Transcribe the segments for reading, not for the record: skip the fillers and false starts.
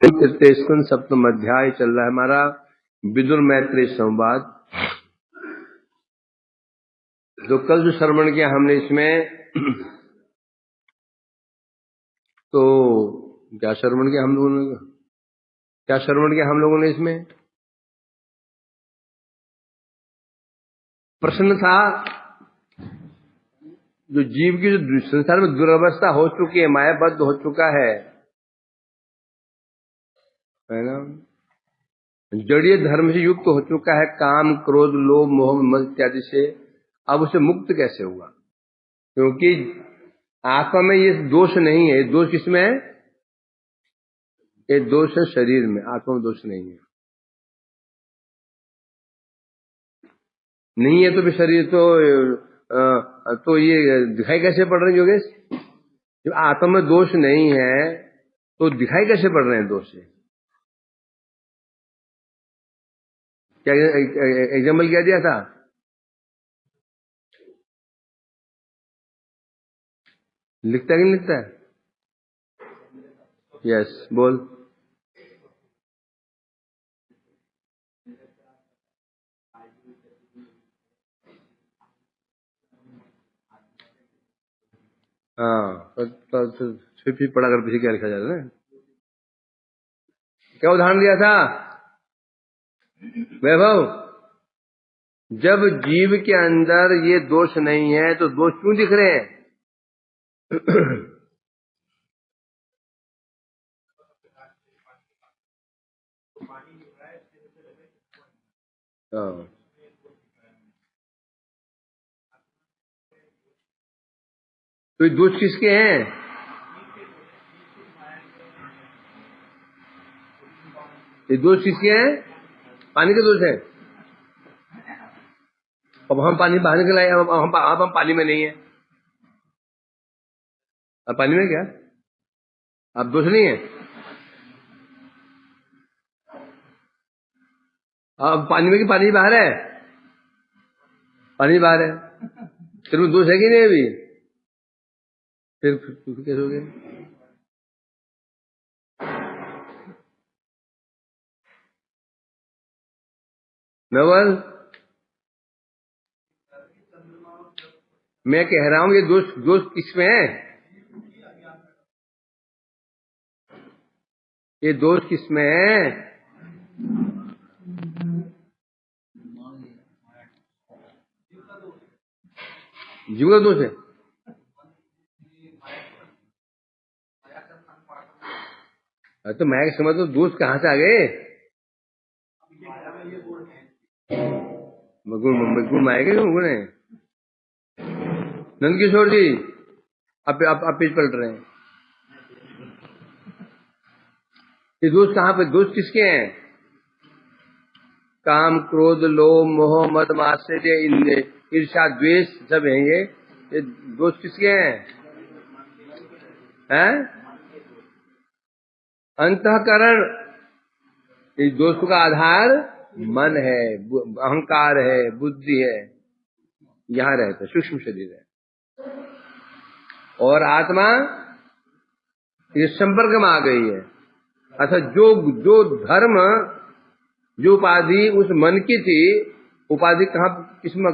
तृतीय स्कंद सप्तम अध्याय चल रहा है हमारा विदुर मैत्री संवाद। तो कल जो श्रवण किया हमने इसमें तो क्या श्रवण किया हम लोगों ने, क्या श्रवण किया हम लोगों ने इसमें? प्रश्न था जो जीव की जो संसार में दुर्अवस्था हो चुकी है, मायाबद्ध हो चुका है ना, जड़ीय धर्म से युक्त हो चुका है, काम क्रोध लोभ मोह मद इत्यादि से, अब उसे मुक्त कैसे हुआ? क्योंकि आत्मा में ये दोष नहीं है। दोष किसमें है? ये दोष है शरीर में, आत्मा में दोष नहीं है। नहीं है तो भी शरीर तो ये दिखाई कैसे पड़ रहे हैं योगेश? जब आत्मा में दोष नहीं है तो दिखाई कैसे पड़ रहे हैं दोष से? क्या एग्जाम्पल क्या दिया था? लिखता है कि नहीं लिखता है? यस, बोल। हाँ, तो फिर पढ़ा कर पीछे क्या लिखा जाता है? क्या उदाहरण दिया था वैभव? जब जीव के अंदर ये दोष नहीं है तो दोष क्यों दिख रहे हैं? तो ये दोष किसके हैं? ये दोष किसके हैं? पानी के दोष है। अब हम पानी बाहर निकलाए, हम पानी में नहीं है। अब पानी में क्या? अब दोष नहीं है। अब पानी में कि पानी बाहर है? पानी बाहर है। तेरे में दोष है कि नहीं अभी? फिर कैसे हो गया? नवल, मैं कह रहा हूं ये दोष किसमें है? ये दोष किसमें है? जीव का दोष है। तो मैं समझ तो दोष कहां से आ गए? गुण आएगा क्यों? गुण है। नंद किशोर जी, आप पेज पलट रहे हैं। ये दोष कहां पे? दोष किसके हैं? काम क्रोध लोभ मोह मद मात्सर्य ईर्ष्या द्वेष सब है। ये दोष किसके हैं? अंतःकरण। इस दोष का आधार मन है, अहंकार है, बुद्धि है, यहाँ रहता सूक्ष्म शरीर है। और आत्मा ये संपर्क में आ गई है। अच्छा, जो धर्म, जो उपाधि उस मन की थी, उपाधि कहाँ किसमें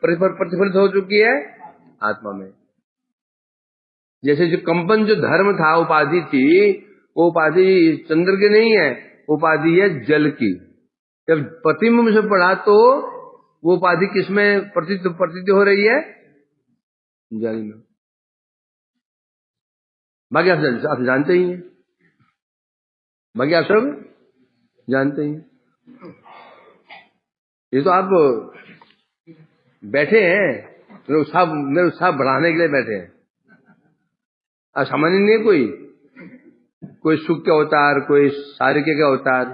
प्रतिफलित हो चुकी है? आत्मा में। जैसे जो कंपन, जो धर्म था, उपाधि थी, वो उपाधि चंद्र की नहीं है, उपाधि है जल की। जब प्रतिबिंब से पढ़ा तो वो उपाधि किसमें प्रतीत हो रही है? जल में। बाकी आप जानते ही हैं, बाकी आप सब जानते ही हैं। ये तो आप बैठे हैं, मेरे उत्साह बढ़ाने के लिए बैठे हैं। सामान्य नहीं है कोई सुख के अवतार, कोई शारीरिक के अवतार,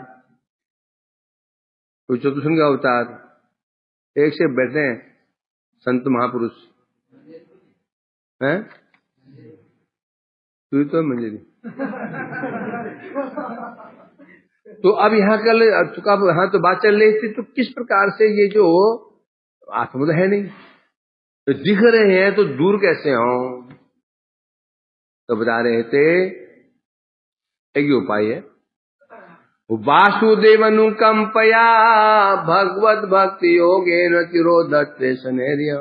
कोई चतुष्ण का अवतार, एक से बैठे हैं संत महापुरुष हैं। तू तो मंजरी। तो अब यहाँ कल चुका, यहाँ तो बात चल रही थी, तो किस प्रकार से ये जो आत्मा तो है नहीं, तो दिख रहे हैं तो दूर कैसे हों? तो बता रहे थे एक ही उपाय है, वासुदेव अनुकंपया भगवत भक्ति योगेन तिरोधत्ते सनेर्य।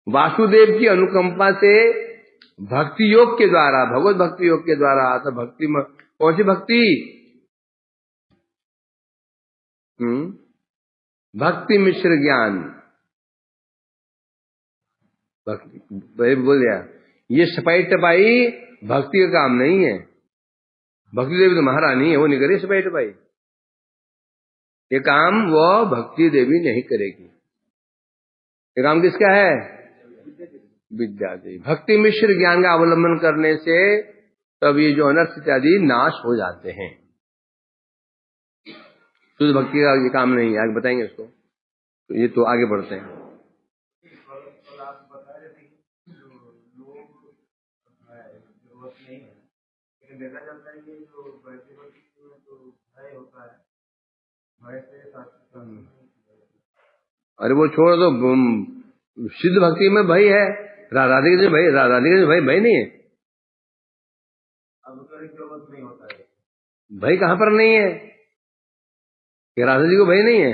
वासुदेव की अनुकंपा से भक्ति योग के द्वारा, भगवत भक्ति योग के द्वारा, तो भक्ति में कौन सी भक्ति? भक्ति मिश्र ज्ञान। भक्ति बोल दिया, ये सफाई टपाई भक्ति का काम नहीं है। भक्ति देवी तो महारानी है, वो नहीं करे सफाई टपाई। ये काम वो भक्ति देवी नहीं करेगी। ये काम किसका है? विद्या देवी। भक्ति मिश्र ज्ञान का अवलंबन करने से तब ये जो अनर्थ इत्यादि नाश हो जाते हैं। शुद्ध भक्ति का ये काम नहीं है, आगे बताएंगे इसको। तो ये तो आगे बढ़ते हैं। देखा जाता है कि जो वैसे भक्ति में तो भय होता है, भय से अरे वो छोड़ दो, सिद्ध भक्ति में भय है। राधे के भय, राधे के भय नहीं है। अब जरूरत नहीं होता है। भय कहाँ पर नहीं है? कि राधा जी को भय नहीं है?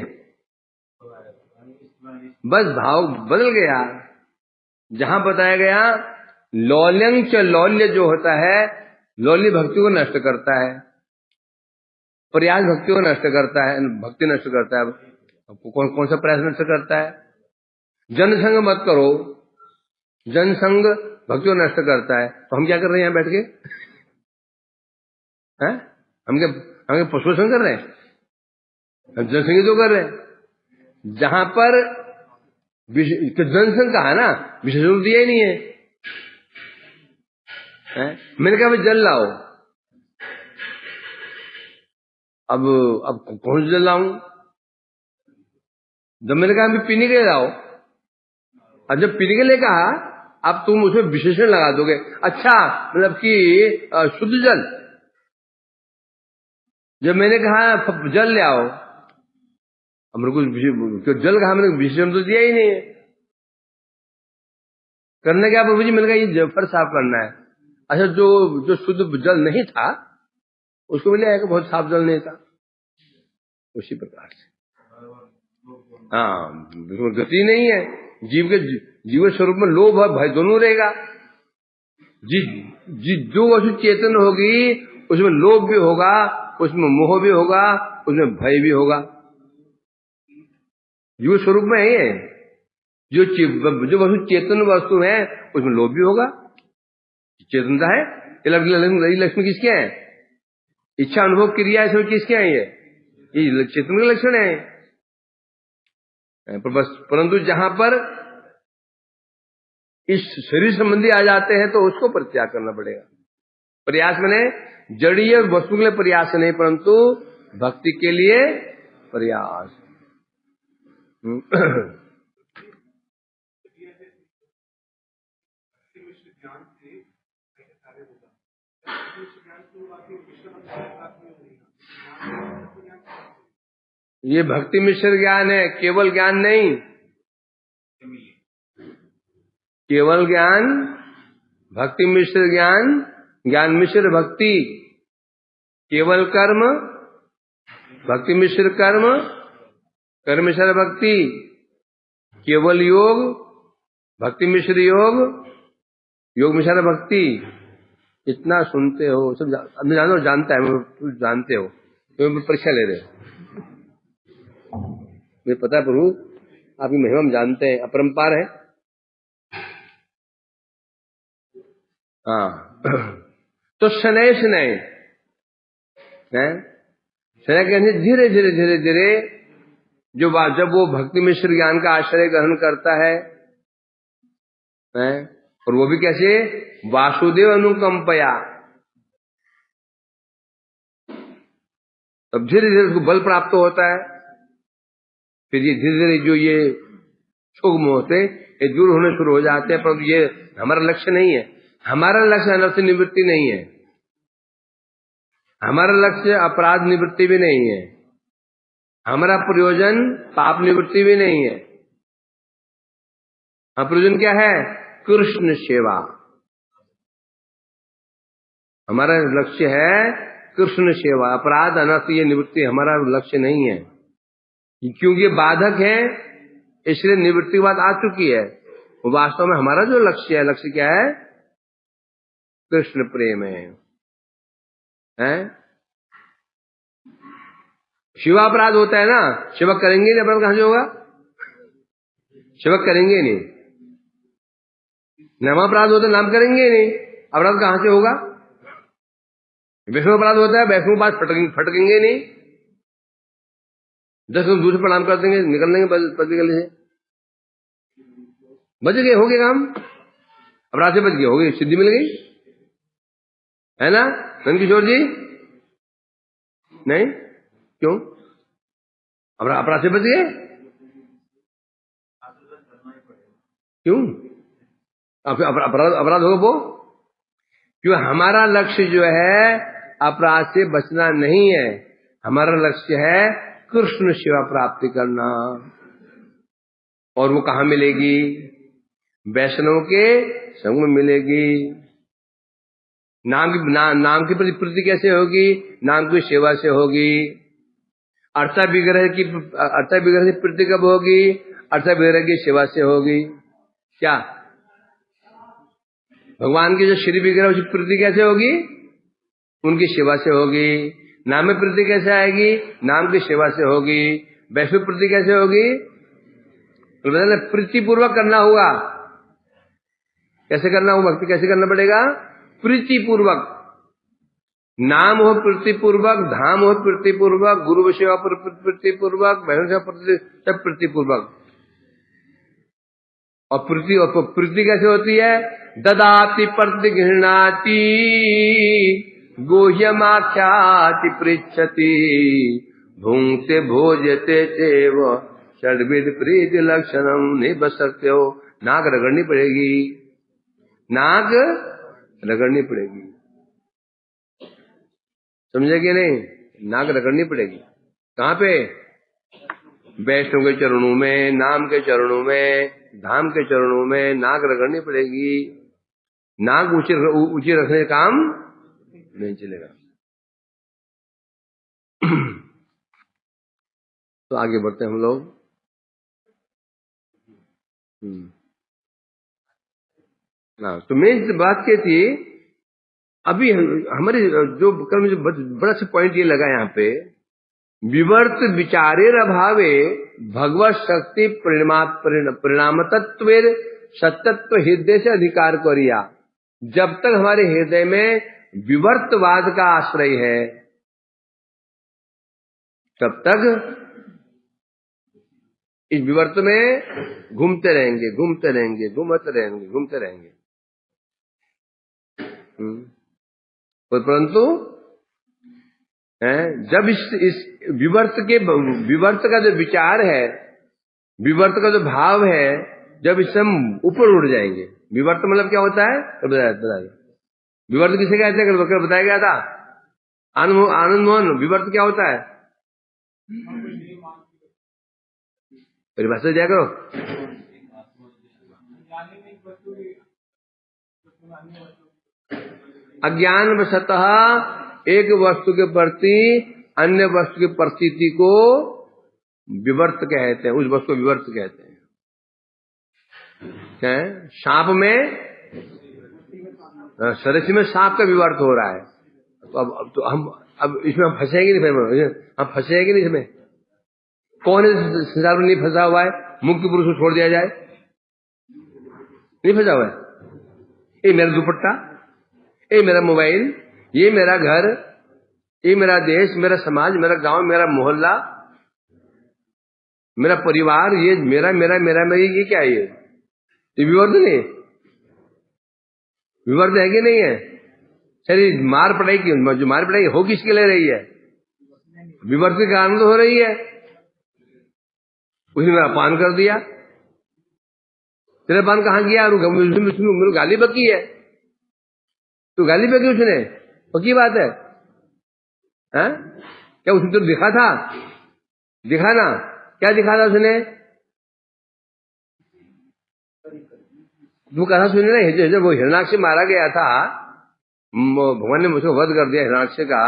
बस भाव बदल गया। जहां बताया गया लौल्यं च लौल्य जो होता है, लौल्य भक्ति को नष्ट करता है, प्रयास भक्ति को नष्ट करता है, भक्ति नष्ट करता है। कौन सा प्रयास नष्ट करता है? जनसंग मत करो, जनसंग भक्ति को नष्ट करता है। तो हम क्या कर रहे हैं यहाँ बैठ के? हैं? हम पशु संग कर रहे हैं? हम जनसंग तो कर रहे हैं। जहां पर जनसंग कहा ना, विशेषण दिया ही नहीं है। मैंने कहा भाई जल लाओ। अब कौन सा जल लाऊं? जब मैंने कहा अभी पीने के लिए लाओ, और जब पीने के लिए कहा अब तुम उसमें विशेषण लगा दोगे। अच्छा, मतलब कि शुद्ध जल। जब मैंने कहा जल ले आओ, अब मेरे को जल कहा, मैंने विशेषण तो दिया ही नहीं है। करने क्या प्रभु जी? मैंने कहा ये फर्श साफ करना है। अच्छा, जो शुद्ध जल नहीं था उसको मिले आएगा, बहुत साफ जल नहीं था। उसी प्रकार से हाँ, गति नहीं है। जीव स्वरूप में लोभ और भय दोनों रहेगा। जो वस्तु चेतन होगी उसमें लोभ भी होगा, उसमें मोह भी होगा, उसमें भय भी होगा। जीव स्वरूप में है। जो वस्तु चेतन वस्तु है उसमें लोभ भी होगा, चेतनता है। लक्ष्मी किसके हैं? इच्छा अनुभव क्रिया इसमें किसके हैं? ये चेतन के लक्षण है। परंतु जहां पर इस शरीर संबंधी आ जाते हैं तो उसको परित्याग करना पड़ेगा। प्रयास मैंने जड़ीय वस्तु के लिए प्रयास नहीं, परंतु भक्ति के लिए प्रयास। ये भक्ति मिश्र ज्ञान है, केवल ज्ञान नहीं। केवल ज्ञान, भक्ति मिश्र ज्ञान, ज्ञान मिश्र भक्ति। केवल कर्म, भक्ति मिश्र कर्म, कर्म मिश्र भक्ति। केवल योग, भक्ति मिश्र योग, योग मिश्र भक्ति। इतना सुनते हो सब जानो, जानता है, जानते हो, तो परीक्षा ले रहे हो। मुझे पता है प्रभु आपकी महिमा हम जानते हैं, अपरंपार है। हाँ तो शनय शनय कहते धीरे धीरे धीरे धीरे जब वो भक्ति मिश्र ज्ञान का आश्रय ग्रहण करता है, और वो भी कैसे? वासुदेव अनुकंपया। तब धीरे धीरे उसको बल प्राप्त होता है। फिर ये धीरे धीरे जो ये शोक मोह होते ये दूर होने शुरू हो जाते हैं। पर ये हमारा लक्ष्य नहीं है। हमारा लक्ष्य अनर्थ निवृत्ति नहीं है। हमारा लक्ष्य अपराध निवृत्ति भी नहीं है। हमारा प्रयोजन पाप निवृत्ति भी नहीं है। हमारा प्रयोजन क्या है? कृष्ण सेवा। हमारा लक्ष्य है कृष्ण सेवा। अपराध अनर्थ ये निवृत्ति हमारा लक्ष्य नहीं है, क्योंकि ये बाधक है, इसलिए निवृत्ति की बात आ चुकी है। वास्तव में हमारा जो लक्ष्य है, लक्ष्य क्या है? कृष्ण प्रेम है? शिवापराध होता है ना, शिवक करेंगे नहीं, अपराध कहां से होगा? शिवक करेंगे नहीं, नामापराध होता है, नाम करेंगे नहीं, अपराध कहां से होगा? वैष्णव अपराध होता है, वैष्णव पास फटकेंगे नहीं, 10 लोग दूसरे प्रणाम कर देंगे, निकल लेंगे पति गले से, बच गए, हो गए काम, अपराध से बच गए, हो गई, सिद्धि मिल गई, है ना नंद किशोर जी? नहीं, क्यों? अपराध से बच गए, क्यों? अपराध होगा वो, क्यों? हमारा लक्ष्य जो है अपराध से बचना नहीं है, हमारा लक्ष्य है कृष्ण सेवा प्राप्ति करना। और वो कहां मिलेगी? वैष्णव के संग में मिलेगी। नाम की प्रीति कैसे होगी? नाम की सेवा से होगी। अर्थ विग्रह से प्रीति कब होगी? अर्थ विग्रह की सेवा से होगी। क्या भगवान की जो श्री विग्रह उसकी प्रीति कैसे होगी? उनकी सेवा से होगी। नाम में प्रीति कैसे आएगी? नाम की सेवा से होगी। वैष्णव प्रीति कैसे होगी? प्रीति पूर्वक करना होगा। कैसे करना होगा? भक्ति कैसे करना पड़ेगा? प्रीति पूर्वक। नाम हो प्रीति पूर्वक, धाम हो प्रीति पूर्वक, गुरु सेवा प्रीति पूर्वक, वैष्णव सेवा सब प्रीति पूर्वक। और प्रीति कैसे होती है? ददाति प्रतिगृह्णाति गोह्यमाख्याति पृच्छति भुंक्ते भोजते चैव षड्विध प्रीति लक्षणम। नहीं बच सकते हो, नाक रगड़नी पड़ेगी, नाक रगड़नी पड़ेगी, समझेंगे नहीं? नाक रगड़नी पड़ेगी। कहां पे? वैष्णव के चरणों में, नाम के चरणों में, धाम के चरणों में नाक रगड़नी पड़ेगी। नाक ऊंची रखने का काम नहीं चलेगा। तो आगे बढ़ते हैं हम लोग। तो मैं इस बात की थी, अभी हमारे जो कर्म जो बड़ा सा पॉइंट ये लगा यहाँ पे, विवर्त विचारेर अभावे भगवत शक्ति परिणाम तत्व सत्यत्व हृदय से अधिकार करिया। जब तक हमारे हृदय में विवर्तवाद का आश्रय है, तब तक इस विवर्त में घूमते रहेंगे, घूमते रहेंगे, घूमते रहेंगे, घूमते रहेंगे। परंतु जब इस विवर्त का जो विचार है, विवर्त का जो भाव है, जब इससे हम ऊपर उड़ जाएंगे। विवर्त मतलब क्या होता है? बताइए, विवर्त किसे कहते हैं? कल बताया गया था आनंद मोहन। विवर्त क्या होता है? परिभाषा दिया करो। अज्ञान वशतः एक वस्तु के प्रति अन्य वस्तु की परिस्थिति को विवर्त कहते हैं, उस वस्तु को विवर्त कहते हैं। क्या है? सांप में, सरस में सांप का विवर्त हो रहा है। तो हम अब इसमें हम फंसेंगे नहीं, हम फंसेंगे नहीं इसमें। कौन इस संसार में नहीं फंसा हुआ है? मुक्त पुरुष को छोड़ दिया जाए, नहीं फंसा हुआ है। ये मेरा दुपट्टा, ये मेरा मोबाइल, ये मेरा घर, ये मेरा देश, मेरा समाज, मेरा गांव, मेरा मोहल्ला, मेरा परिवार, ये मेरा मेरा मेरा मेरी, ये क्या है? ये विवर्त नहीं? विवर्त है कि नहीं है? चलिए मार पड़ाई की, जो मार पड़ाई हो किसके ले रही है? विवर्त के कारण तो हो रही है। उसने मेरा पान कर दिया, तेरा पान कहाँ गया? उसने गाली बकी है, तो गाली बकी उसने, पक्की बात है। क्या उसने तो दिखा था? दिखा ना, क्या दिखा था उसने? वो कथा सुने ना, जब वो हिरणाक्ष मारा गया था, भगवान ने मुझको वध कर दिया हिरणाक्ष का,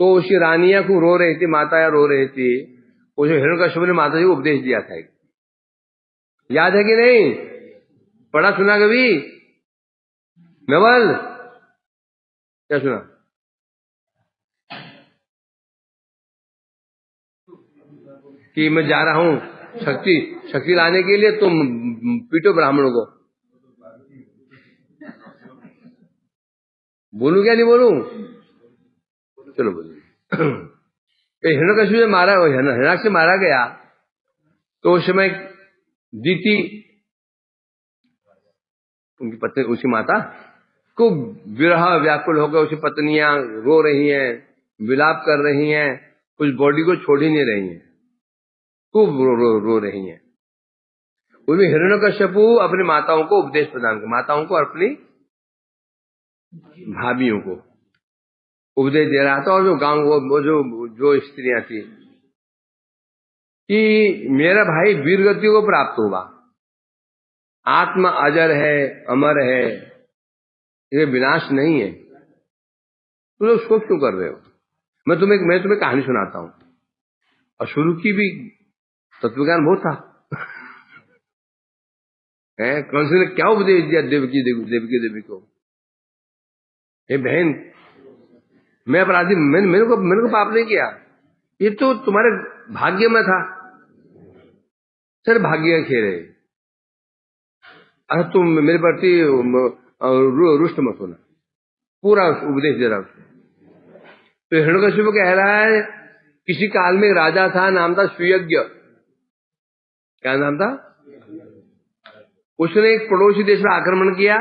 तो उसकी रानियां को रो रही थी, माताएं रो रही थी, उसे हिरण्यकश्यप ने माता जी को उपदेश दिया था। याद है कि नहीं? पढ़ा सुना कभी? नवल क्या सुना? कि मैं जा रहा हूं शक्ति लाने के लिए, तुम पीटो ब्राह्मणों को। बोलूं क्या नहीं बोलूं? चलो बोलो। हिरण्यकश्यप से मारा, हिरण्याक्ष से मारा गया तो उस समय दीति उनकी पत्नी, उसकी माता को विरह व्याकुल होकर उसकी पत्नियां रो रही हैं, विलाप कर रही हैं, उस बॉडी को छोड़ ही नहीं रही हैं, खूब रो रही हैं। उसमें हिरण्यकश्यप अपनी माताओं को उपदेश प्रदान कर, माताओं को और अपनी भाभियों को उपदेश दे रहा था। और जो गांव वो जो स्त्रियां थी कि मेरा भाई वीरगति को प्राप्त होगा, आत्मा अजर है, अमर है, ये विनाश नहीं है, तुम लोग शोक क्यों कर रहे हो? मैं तुम्हें कहानी सुनाता हूं। और शुरू की भी तत्वज्ञान बहुत था। कंस ने क्या उपदेश दिया देवकी देवी को? हे बहन, मैं अपराधी, मेरे को पाप नहीं किया, ये तो तुम्हारे भाग्य में था, सर भाग्य का खेल है। अरे तुम मेरे प्रति रुष्ट मत होना, पूरा उपदेश दे रहा उसको। तो हिरण्यकश्यप कह रहा है, किसी काल में एक राजा था, नाम था सुयज्ञ। क्या नाम था? उसने एक पड़ोसी देश में आक्रमण किया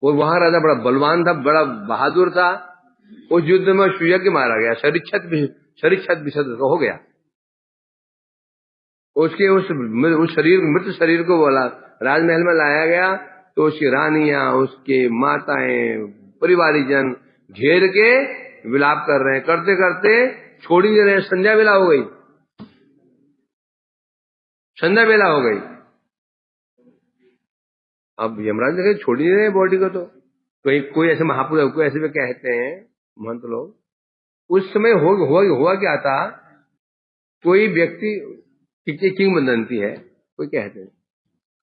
और वहां राजा बड़ा बलवान था, बड़ा बहादुर था। उस युद्ध में सुयज्ञ मारा गया, शरीर हो गया। उसके उस शरीर, मृत शरीर को बोला राजमहल में लाया गया, तो उसकी रानियां, उसके माताएं, परिवारीजन घेर के विलाप कर रहे हैं, करते करते छोड़ ही नहीं रहे। संध्या बेला हो गई, संध्या बेला हो गई। अब यमराज ने छोड़ ही नहीं रहे बॉडी को। तो कोई ऐसे महापुरुष, कोई ऐसे भी कहते हैं महंत लोग, उस समय हुआ क्या था, कोई व्यक्ति किंवदंती है, कोई कहते हैं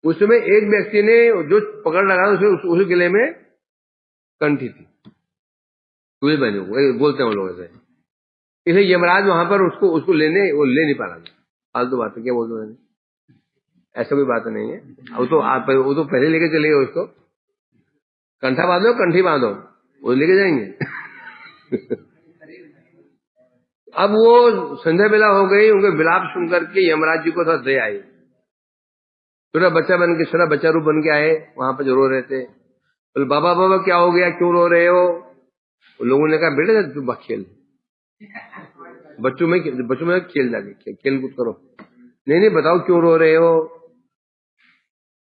उस समय एक व्यक्ति ने जो पकड़ लगा उस गले में कंठी थी, तुझे बहनों को बोलते हैं वो लोग ऐसे। इसलिए यमराज वहां पर उसको ले नहीं पा रहा था। फालतू बात है, क्या बोलते हैं, ऐसा कोई बात नहीं है। वो तो पहले लेके चले गए उसको, कंठा बांधो, कंठी बांधो, वो लेके जाएंगे। अब वो संध्या बेला हो गई, उनके विलाप सुन करके यमराज जी को थोड़ा दया आई। छोटा बच्चा रूप बन के आए, वहां पर जो रो रहे थे। बोले बाबा क्या हो गया, क्यों रो रहे हो? लोगों ने कहा बेटे तू खेल, बच्चों में खेल, जाके खेल कूद करो। नहीं बताओ क्यों रो रहे हो?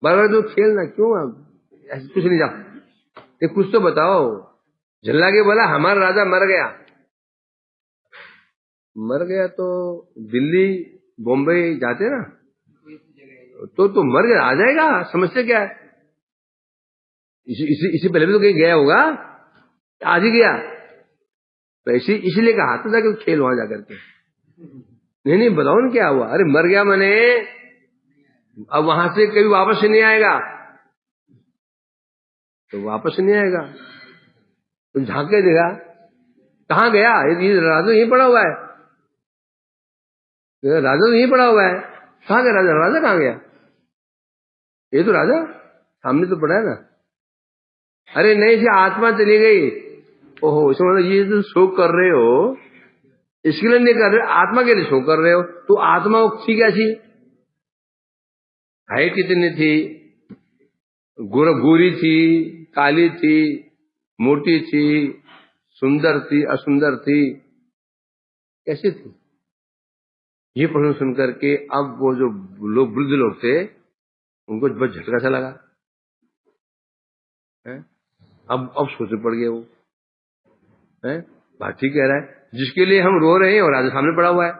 बार तो खेलना क्यों, ऐसे कुछ नहीं, जाओ कुछ तो बताओ। झल्ला के बोला हमारा राजा मर गया तो दिल्ली बॉम्बे जाते ना, तो मर गया, आ जाएगा, समस्या क्या है? इसी पहले भी तो कहीं गया होगा, आज ही गया, तो इसीलिए कहा था कि खेल वहां जाकर के। नहीं बताओ ना क्या हुआ? अरे मर गया मैंने, अब वहां से कभी वापस नहीं आएगा, तो वापस नहीं आएगा। तो झांक के देखा, कहाँ गया? ये राजा यहीं पड़ा हुआ है, राजा तो यहीं पड़ा हुआ है, कहाँ गया राजा कहाँ गया? ये तो राजा सामने तो पड़ा है ना। अरे नहीं, इसे आत्मा चली गई। ओहो, इसमें मतलब ये जो शोक कर रहे हो इसके लिए नहीं कर रहे, आत्मा के लिए शोक कर रहे हो। तो आत्मा थी कैसी? हाइट कितनी थी? गोरी थी, काली थी, मोटी थी, सुंदर थी, असुंदर थी, कैसी थी? ये प्रश्न सुनकर के अब वो जो लोग, वृद्ध लोग थे, उनको बस झटका सा लगा। अब सोचे पड़ गए वो, बात ठीक कह रहा है, जिसके लिए हम रो रहे हैं और राजा सामने पड़ा हुआ है।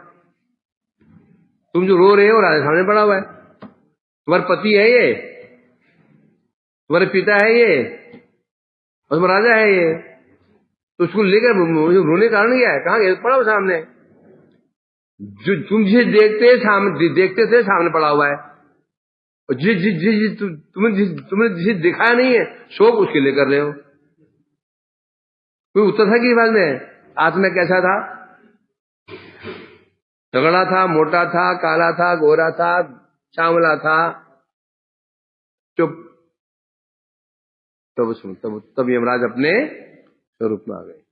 तुम जो रो रहे हो राजा सामने पड़ा हुआ है, तुम्हारा पति है ये, तुम्हारे पिता है ये, और तुम्हारा राजा है ये। तो उसको लेकर रोने का कारण क्या है? कहाँ गया? पड़ा हुआ सामने, जो तुम जिसे देखते थे सामने पड़ा हुआ है, और तुमने जिसे दिखाया नहीं है, शोक उसके लिए कर रहे हो। कोई उत्तर था कि बात में? आत्मा कैसा था? तगड़ा था, मोटा था, काला था, गोरा था, चावला था? चुप। तब यमराज अपने स्वरूप में आ गए।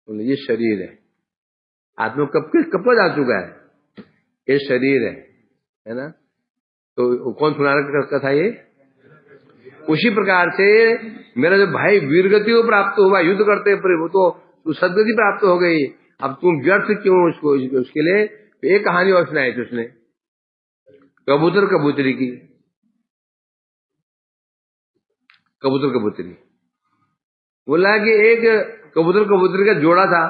बोले ये शरीर है। आत्मा कब जा चुका है? ये शरीर है ना? तो कौन सुना रहा कथा ये? उसी प्रकार से मेरा जो भाई वीरगति को प्राप्त हुआ, युद्ध करते वो तो सदगति प्राप्त हो गई। अब तुम व्यर्थ क्यों उसको? उसके लिए एक कहानी और सुनाई थी उसने, कबूतर कबूतरी की। कबूतर कबूतरी बोला कि एक कबूतर कबूतरी का जोड़ा था,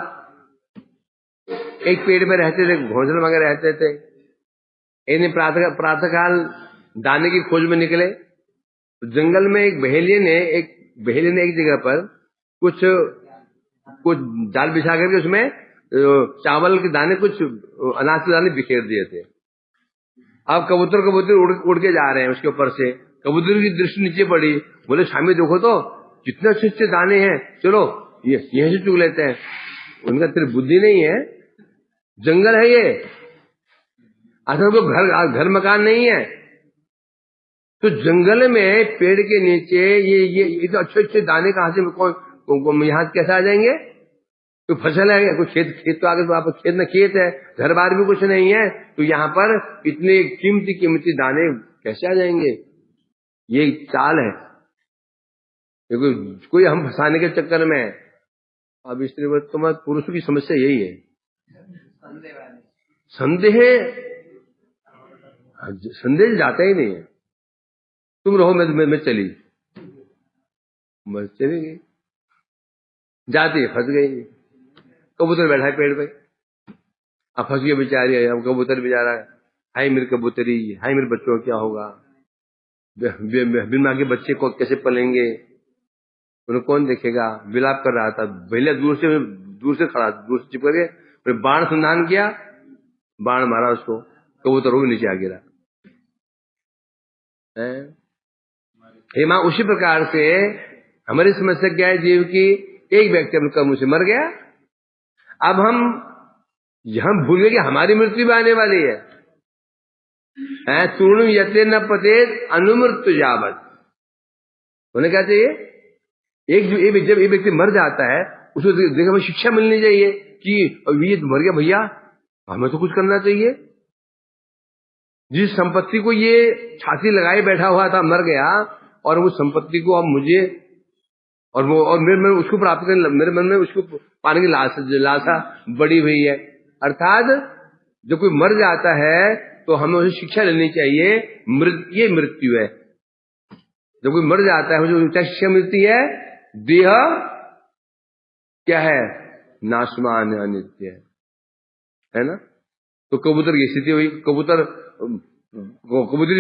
एक पेड़ में रहते थे, घोंसले में रहते थे। इन्हें प्रातःकाल दाने की खोज में निकले। तो जंगल में एक बहेलिये ने एक जगह पर कुछ जाल बिछा करके उसमें चावल के दाने, कुछ अनाज के दाने बिखेर दिए थे। अब कबूतर उड़ के जा रहे हैं उसके ऊपर से। कबूतर की दृष्टि नीचे पड़ी। बोले स्वामी देखो तो कितने अच्छे अच्छे दाने हैं, चलो ये यहीं से चुग लेते हैं। उनका तेरी बुद्धि नहीं है, जंगल है ये, असल को घर मकान नहीं है। तो जंगल में पेड़ के नीचे ये तो अच्छे अच्छे दाने कहां से यहाँ कैसे आ जाएंगे? तो फसल है, कोई खेत तो आगे, तो आप खेत में खेत है, घर बार भी कुछ नहीं है, तो यहाँ पर इतने कीमती दाने कैसे आ जाएंगे? ये चाल है, कोई हम फंसाने के चक्कर में। अब स्त्री तुम्हारे पुरुषों की समस्या यही है, संदेह जाता ही नहीं है। तुम रहो, मैं चली, बस चली गई, जाती फंस गई। कबूतर बैठा है पेड़ पे, अब फंस गई बेचारी है। अब कबूतर बेचारा, हाय मेरी कबूतरी, हाय मेरे बच्चों क्या होगा, बिन मां के बच्चे को कैसे पलेंगे, उन्हें कौन देखेगा? विलाप कर रहा था। भैया दूर से खड़ा, दूर से चिपक गए, बाण संधान किया, बाण मारा उसको, कबूतर वो नीचे आ गिरा। हे मां, उसी प्रकार से हमारी समस्या क्या है जीव की? एक व्यक्ति अपने कर्म से मर गया, अब हम भूल गए कि हमारी मृत्यु भी आने वाली है। तूर्ण यते न पते अनुमृत्यु जावत। उन्हें क्या चाहिए? जब एक व्यक्ति मर जाता है, उसको देखो शिक्षा मिलनी चाहिए कि ये मर गया भैया, हमें तो कुछ करना चाहिए। जिस संपत्ति को ये छाती लगाए बैठा हुआ था, मर गया, और वो संपत्ति को अब मुझे और मेरे मन में उसको प्राप्त करने, मेरे मन में उसको पाने की लालसा बड़ी हुई है। अर्थात जब कोई मर जाता है तो हमें उसे शिक्षा लेनी चाहिए। ये मृत्यु है। जब कोई मर जाता है मुझे क्या शिक्षा मिलती है? देह क्या है? नाशमान अनित्य है ना? तो कबूतर की स्थिति हुई, कबूतरी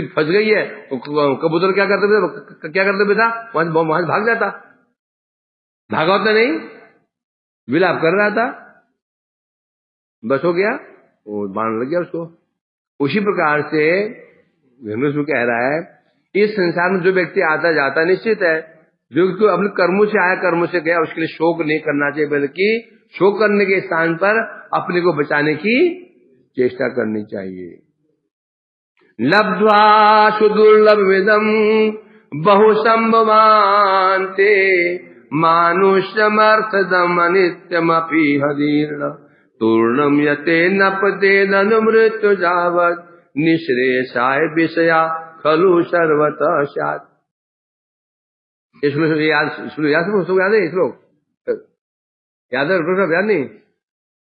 फंस गई है, तो कबूतर क्या करते बेटा? वहां भाग जाता, भागा होता नहीं, विलाप कर रहा था, बस हो गया, वो बाण लग गया उसको। उसी प्रकार से धनुष कह रहा है, इस संसार में जो व्यक्ति आता जाता निश्चित है, जो अपने कर्मों से आया, कर्मों से गया, उसके लिए शोक नहीं करना चाहिए, बल्कि शोक करने के स्थान पर अपने को बचाने की चेष्टा करनी चाहिए। लब्ध्वा सुदुर्लभमिदं बहुसंभवान्ते मानुष्यमर्थदम अनित्यमपि हदीर्ण तूर्णम यते न पतेदनुमृत्यु जावत् निःश्रेयसाय विषया खलु सर्वतः स्यात्। श्लोक याद है? श्लोक याद है? याद नहीं?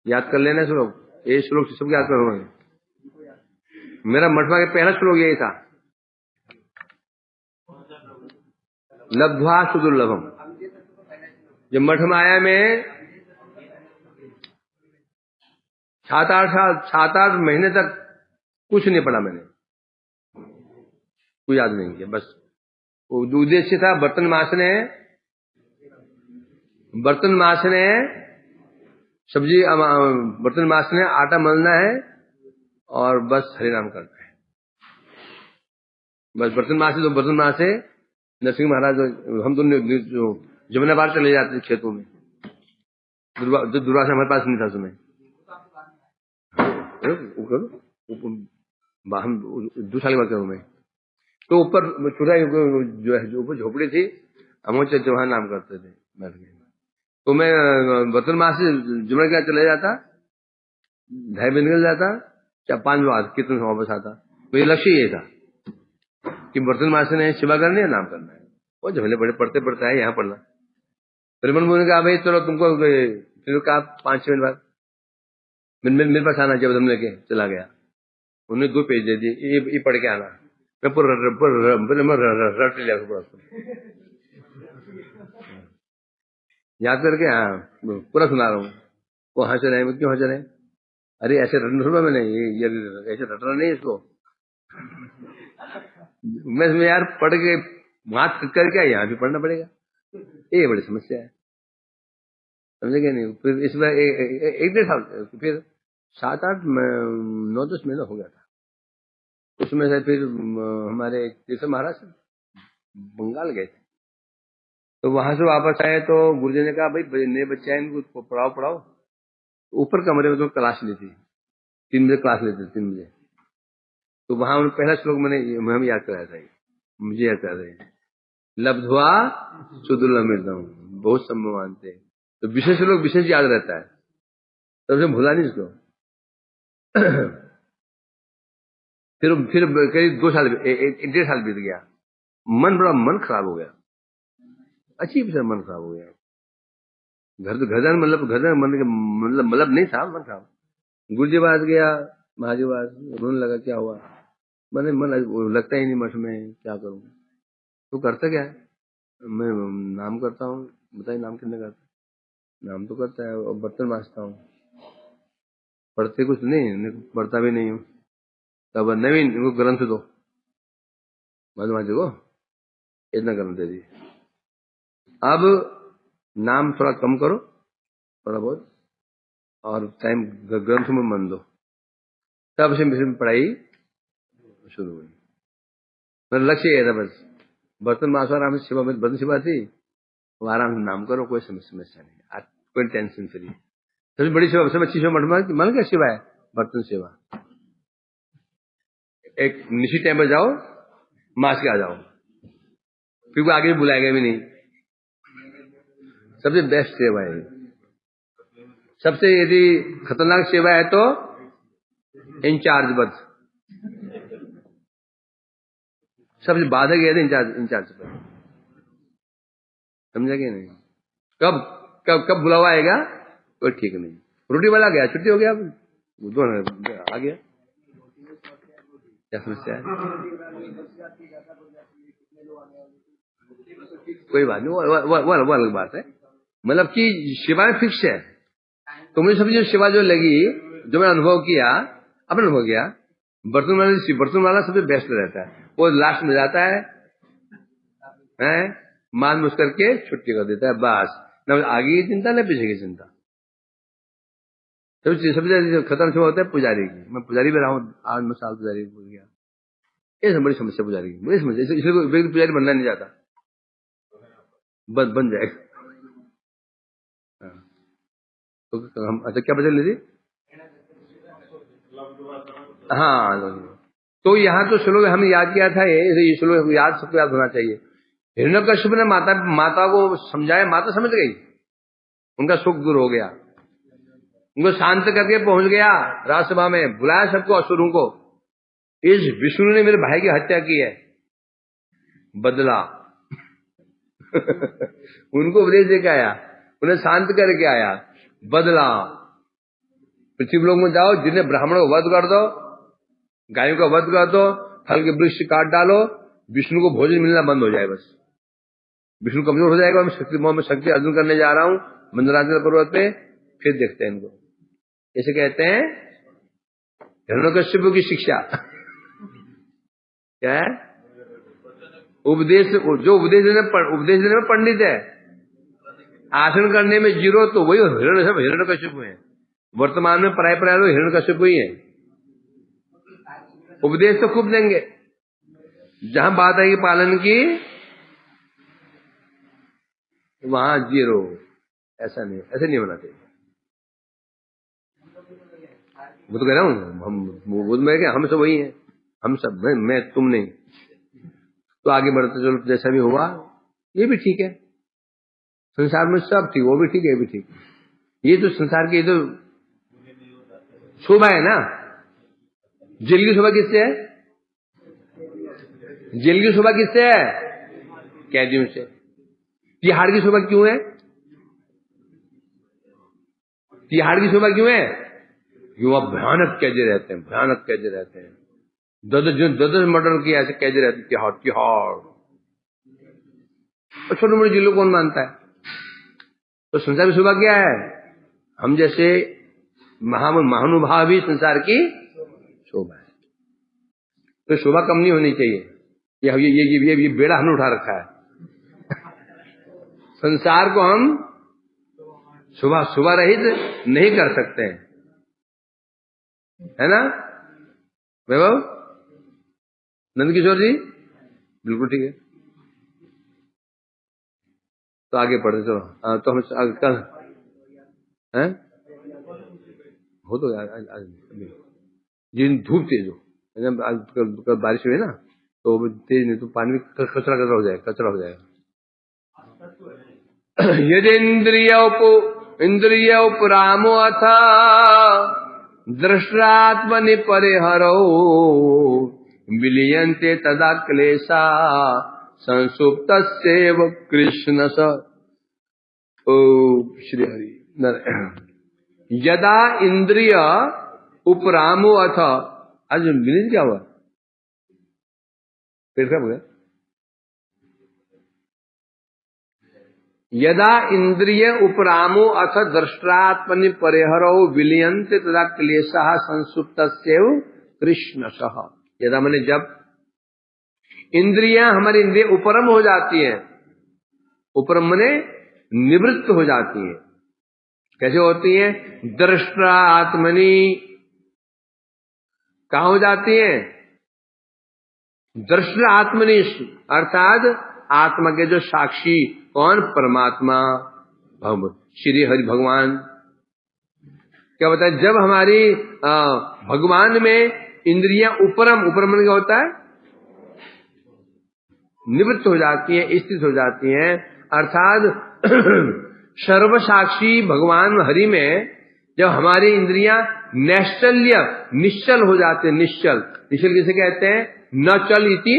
याद कर लेना श्लोक। ये श्लोक सब याद करो। मेरा मठवा के पहला श्लोक यही था, लब्ध्वा सुदुर्लभम। जब मठ माया में 7-8 महीने तक कुछ नहीं पढ़ा मैंने, कोई याद नहीं किया, बस उद्देश्य था बर्तन मासने, बर्तन मासने है, सब्जी बर्तन मासने, आटा मलना है और बस हरि नाम करना है। बस बर्तन मासे, तो बर्तन मासे नरसिंह महाराज, हम तो जो जमुना पार चले जाते थे खेतों में, जो दुर्वासा हमारे पास नहीं था उसमें, हम 2 साल बाद करूँ मैं, तो ऊपर छोटा जो है, जो ऊपर झोपड़ी थी, हम चौहान नाम करते थे बैठ के। तो मैं बर्तन मास से जुमड़ा के चले जाता, 2:30 बजे निकल जाता, 5 बजे कीर्तन से वापस आता। मेरा लक्ष्य ये था कि बर्तन मास ने सेवा करनी है, नाम करना है। वो झमेले बड़े पढ़ते पढ़ता है, यहाँ पढ़ना। फिर मन ने कहा भाई चलो तुमको, फिर कहा 5-6 मिनट बाद मेरे पास आना चाहिए, हम लेके चला गया। उन्होंने 2 पेज दे दिए, ये पढ़ के आना। मैं पूरा रट लिया याद करके, हाँ पूरा सुना रहा हूँ। वो हंस रहे हैं, क्यों हंस रहे हैं? अरे ऐसे रटना सुना मैंने, ये ऐसे रटना नहीं इसको। मैं यार पढ़ के हाथ करके यहाँ भी पढ़ना पड़ेगा, ये बड़ी समस्या है, समझे क्या नहीं? फिर इस बार 1-1.5 साल, फिर 7-8 9-10 महीना हो गया था। उसमें से फिर हमारे तीसरे महाराज बंगाल गए थे, तो वहां से वापस आए तो गुरुजी ने कहा भाई नए बच्चे आए, इनको पढ़ाओ। ऊपर कमरे में तो क्लास ली थी, 3 बजे क्लास लेते, 3 बजे। तो वहां उन्होंने पहला श्लोक मैंने याद कराया था, मुझे याद करा रहे, लब्ध्वा सुदुर्लभम बहुत सम्मानते। तो विशेष लोग विशेष याद रहता है, तब से भूला नहीं इसको। फिर करीब 2 साल, 1-1.5 साल बीत गया। मन खराब हो गया, अच्छी से मन खराब हो गया। घर मतलब नहीं था, मन खराब। गुरुजी पास गया, महाजी पास, रोने लगा, क्या हुआ? मैंने मन लगता ही नहीं मठ में, क्या करूं? तो करता क्या है? मैं नाम करता हूँ। बताइए नाम कितने करता? नाम तो करता है, और बर्तन मांजता हूँ। पढ़ते कुछ नहीं, पढ़ता भी नहीं हूँ। तब नवीन इनको ग्रंथ दो, माजी को इतना ग्रंथ दे दिए। अब नाम थोड़ा कम करो, थोड़ा बहुत, और टाइम ग्रंथ में मन दो। तब से पढ़ाई शुरू हुई। मेरा लक्ष्य ये था बस, बर्तन मासो आराम से सेवा में, बर्तन सेवा थी, वो आराम से नाम करो, कोई समस्या नहीं, कोई टेंशन फ्री। सबसे बड़ी सेवा, सबसे अच्छी सेवा मन क्या सेवा है? बर्तन सेवा। एक निश्चित टाइम पर जाओ, मास के आ जाओ, फिर वो आगे बुलाएगा भी नहीं। सबसे बेस्ट सेवा है। सबसे यदि खतरनाक सेवा है तो इंचार्ज पद, सबसे बाधक है इंचार्ज पद। समझा क्या नहीं? कब बुलावा आएगा कोई ठीक नहीं। रोटी वाला गया, छुट्टी हो गया, आ गया, क्या समस्या है? कोई बात नहीं, वो अलग बात है। मतलब कि सेवाएं फिक्स है। तो मुझे समझिए सेवा जो लगी, जो मैंने अनुभव किया, अपना अनुभव किया, बर्तन वाला सबसे बेस्ट रहता है। वो लास्ट में जाता है मान मुझ करके छुट्टी कर देता है, बस। न आगे की चिंता न पीछे की चिंता। सबसे खतरनाक सेवा होता है पुजारी की। मैं पुजारी भी रहा हूँ, 8-9 साल पुजारी हो गया। ये बड़ी समस्या पुजारी की, बड़ी समस्या। इसलिए पुजारी बनना नहीं चाहता, बन जाएगा। तो हम अच्छा क्या बदल लीजिए? हाँ, तो यहाँ तो श्लोक हमने याद किया था, ये श्लोक याद, सबको याद होना चाहिए। हिरण्यकश्यप ने माता को समझाया, माता समझ गई, उनका सुख दूर हो गया, उनको शांत करके पहुंच गया राजसभा में, बुलाया सबको, असुरों को। इस विष्णु ने मेरे भाई की हत्या की है, बदला। उनको उपदेश देके आया, उन्हें शांत करके आया, बदला। पृथ्वी लोक में जाओ, जिन्हें ब्राह्मणों को वध कर दो, गायों का वध कर दो, फल के वृक्ष काट डालो, विष्णु को भोजन मिलना बंद हो जाए, बस विष्णु कमजोर हो जाएगा। मैं शक्ति अर्जुन करने जा रहा हूं मंदराचल पर्वत पे, फिर देखते हैं इनको। ऐसे कहते हैं हिरण्यकश्यप की शिक्षा क्या है? उपदेश, जो उपदेश देने में पंडित है, आसन करने में 0 तो वही हिरण्यकशिपु है। वर्तमान में पराय लोग हिरण्यकशिपु ही है। उपदेश तो खूब देंगे, जहां बात आएगी पालन की वहां 0। ऐसा नहीं, ऐसे नहीं होना चाहिए। वो तो कह रहा हूं, हम सब वही हैं, हम सब, मैं तुम नहीं। तो आगे बढ़ते चलो, जैसा भी हुआ ये भी ठीक है। संसार में सब ठीक, वो भी ठीक है, ये भी ठीक। ये तो संसार की, ये तो शोभा है ना। जेल की शोभा किससे है? जेल की शोभा किससे है? कैदियों से। तिहाड़ की शोभा क्यों है? तिहाड़ की शोभा क्यों है? क्यों? अब भयानक कैदी रहते हैं, भयानक कैदी रहते हैं। 10 मर्डर किया, ऐसे कैदी रहते तिहाड़। और छोटे मोटे जिलों कौन मानता है? तो संसार की शोभा क्या है? हम जैसे महानुभाव भी संसार की शोभा है। तो शोभा कम नहीं होनी चाहिए। ये बेड़ा हमने उठा रखा है। संसार को हम शोभा रहित नहीं कर सकते हैं, है ना वैभव? नंद किशोर जी बिल्कुल ठीक है। तो आगे पढ़ते चलो। तो हम कल हैं हो तो यार, जिन धूप तेज हो, कल बारिश हुई ना, तो तेज नहीं तो पानी में कचरा हो जाएगा। यदेन्द्रिय उपरामो अथ दृष्टात्मनि परिहरो विलीयन्ते तदा क्लेशा संसुप्तस्यैव कृष्ण स। ओ श्री हरि। यदा इंद्रिय उपरामो अथ, आज मिनट क्या हुआ? पेट खराब हो गया? यदा इंद्रिय उपरामो अथ दृष्टात्मनि परिहरो विलीयन्ते तदा क्लेशः संसुप्तस्यैव कृष्णशः। यदा मैंने जब इंद्रियां, हमारी इंद्रिय उपरम हो जाती हैं, उपरम मने निवृत्त हो जाती हैं। कैसे होती हैं? दृष्टात्मनि। कहां हो जाती हैं? दृष्टात्मनि, अर्थात आत्मा के जो साक्षी, कौन? परमात्मा, श्री हरि भगवान। क्या होता है? जब हमारी भगवान में इंद्रियां उपरम क्या होता है? निवृत्त हो जाती हैं, स्थित हो जाती हैं। अर्थात सर्व साक्षी भगवान हरि में जब हमारी इंद्रियां निश्चल हो जाते हैं। निश्चल किसे कहते हैं? न चल इति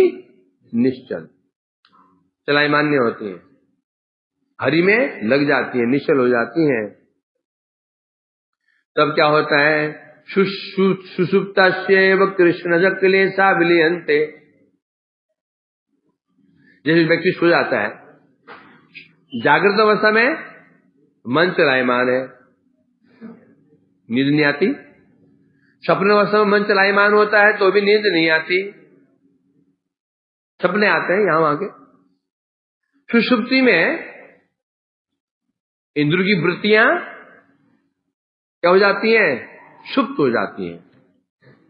निश्चल, चलायमान नहीं होती है, हरि में लग जाती है, निश्चल हो जाती हैं। तब क्या होता है? सुषुप्तस्यैव कृष्णस्य क्लेशा विलीयन्ते। जैसे व्यक्ति सो जाता है, जागृत अवस्था में मन चलायमान है, नींद नहीं आती। सपने अवस्था में मन चलायमान होता है तो भी नींद नहीं आती, सपने आते हैं यहां वहां के। सुषुप्ति में इंद्र की वृत्तियां क्या हो जाती हैं? सुप्त हो जाती हैं,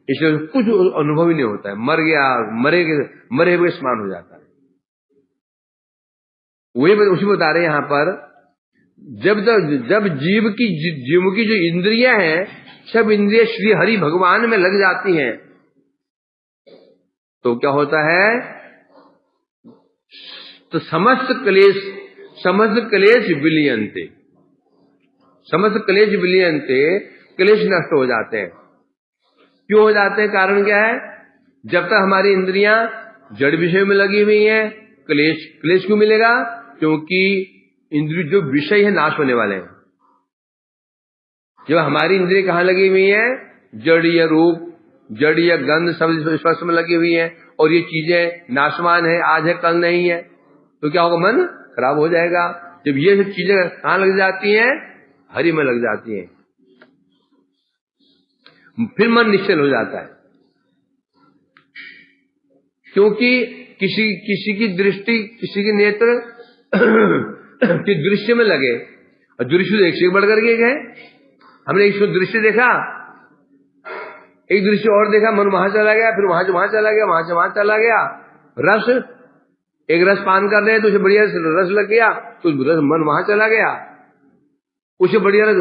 इसलिए कुछ अनुभव ही नहीं होता है। मर गया, मरे हुए समान हो जाता है। वही उसी बता रहे यहां पर, जब जीव की जो इंद्रियां हैं, सब इंद्रिय श्री हरि भगवान में लग जाती हैं, तो क्या होता है? तो समस्त क्लेश विलीयन्ते, क्लेश नष्ट हो जाते हैं। क्यों हो जाते हैं? कारण क्या है? जब तक हमारी इंद्रियां जड़ विषय में लगी हुई हैं, क्लेश क्यों मिलेगा? क्योंकि इंद्रिय जो विषय है नाश होने वाले हैं। जब हमारी इंद्रिय कहां लगी हुई है? जड़ीय रूप, जड़ीय गंध, शब्द स्पर्श में लगी हुई है, और ये चीजें नाशवान है, आज है कल नहीं है, तो क्या होगा? मन खराब हो जाएगा। जब ये सब चीजें कहां लग जाती हैं? हरि में लग जाती हैं, फिर मन निश्चल हो जाता है। क्योंकि किसी की दृष्टि, किसी के नेत्र की दृश्य में लगे, और दृश्य एक से बढ़कर के एक है। हमने एक दृश्य देखा, एक दृश्य और देखा, मन वहां चला गया, फिर वहां से वहां चला गया, वहां से वहां चला गया। रस, एक रस पान कर रहे हैं तो उसे बढ़िया रस लग गया, तो मन वहां चला गया, उसे बढ़िया रस।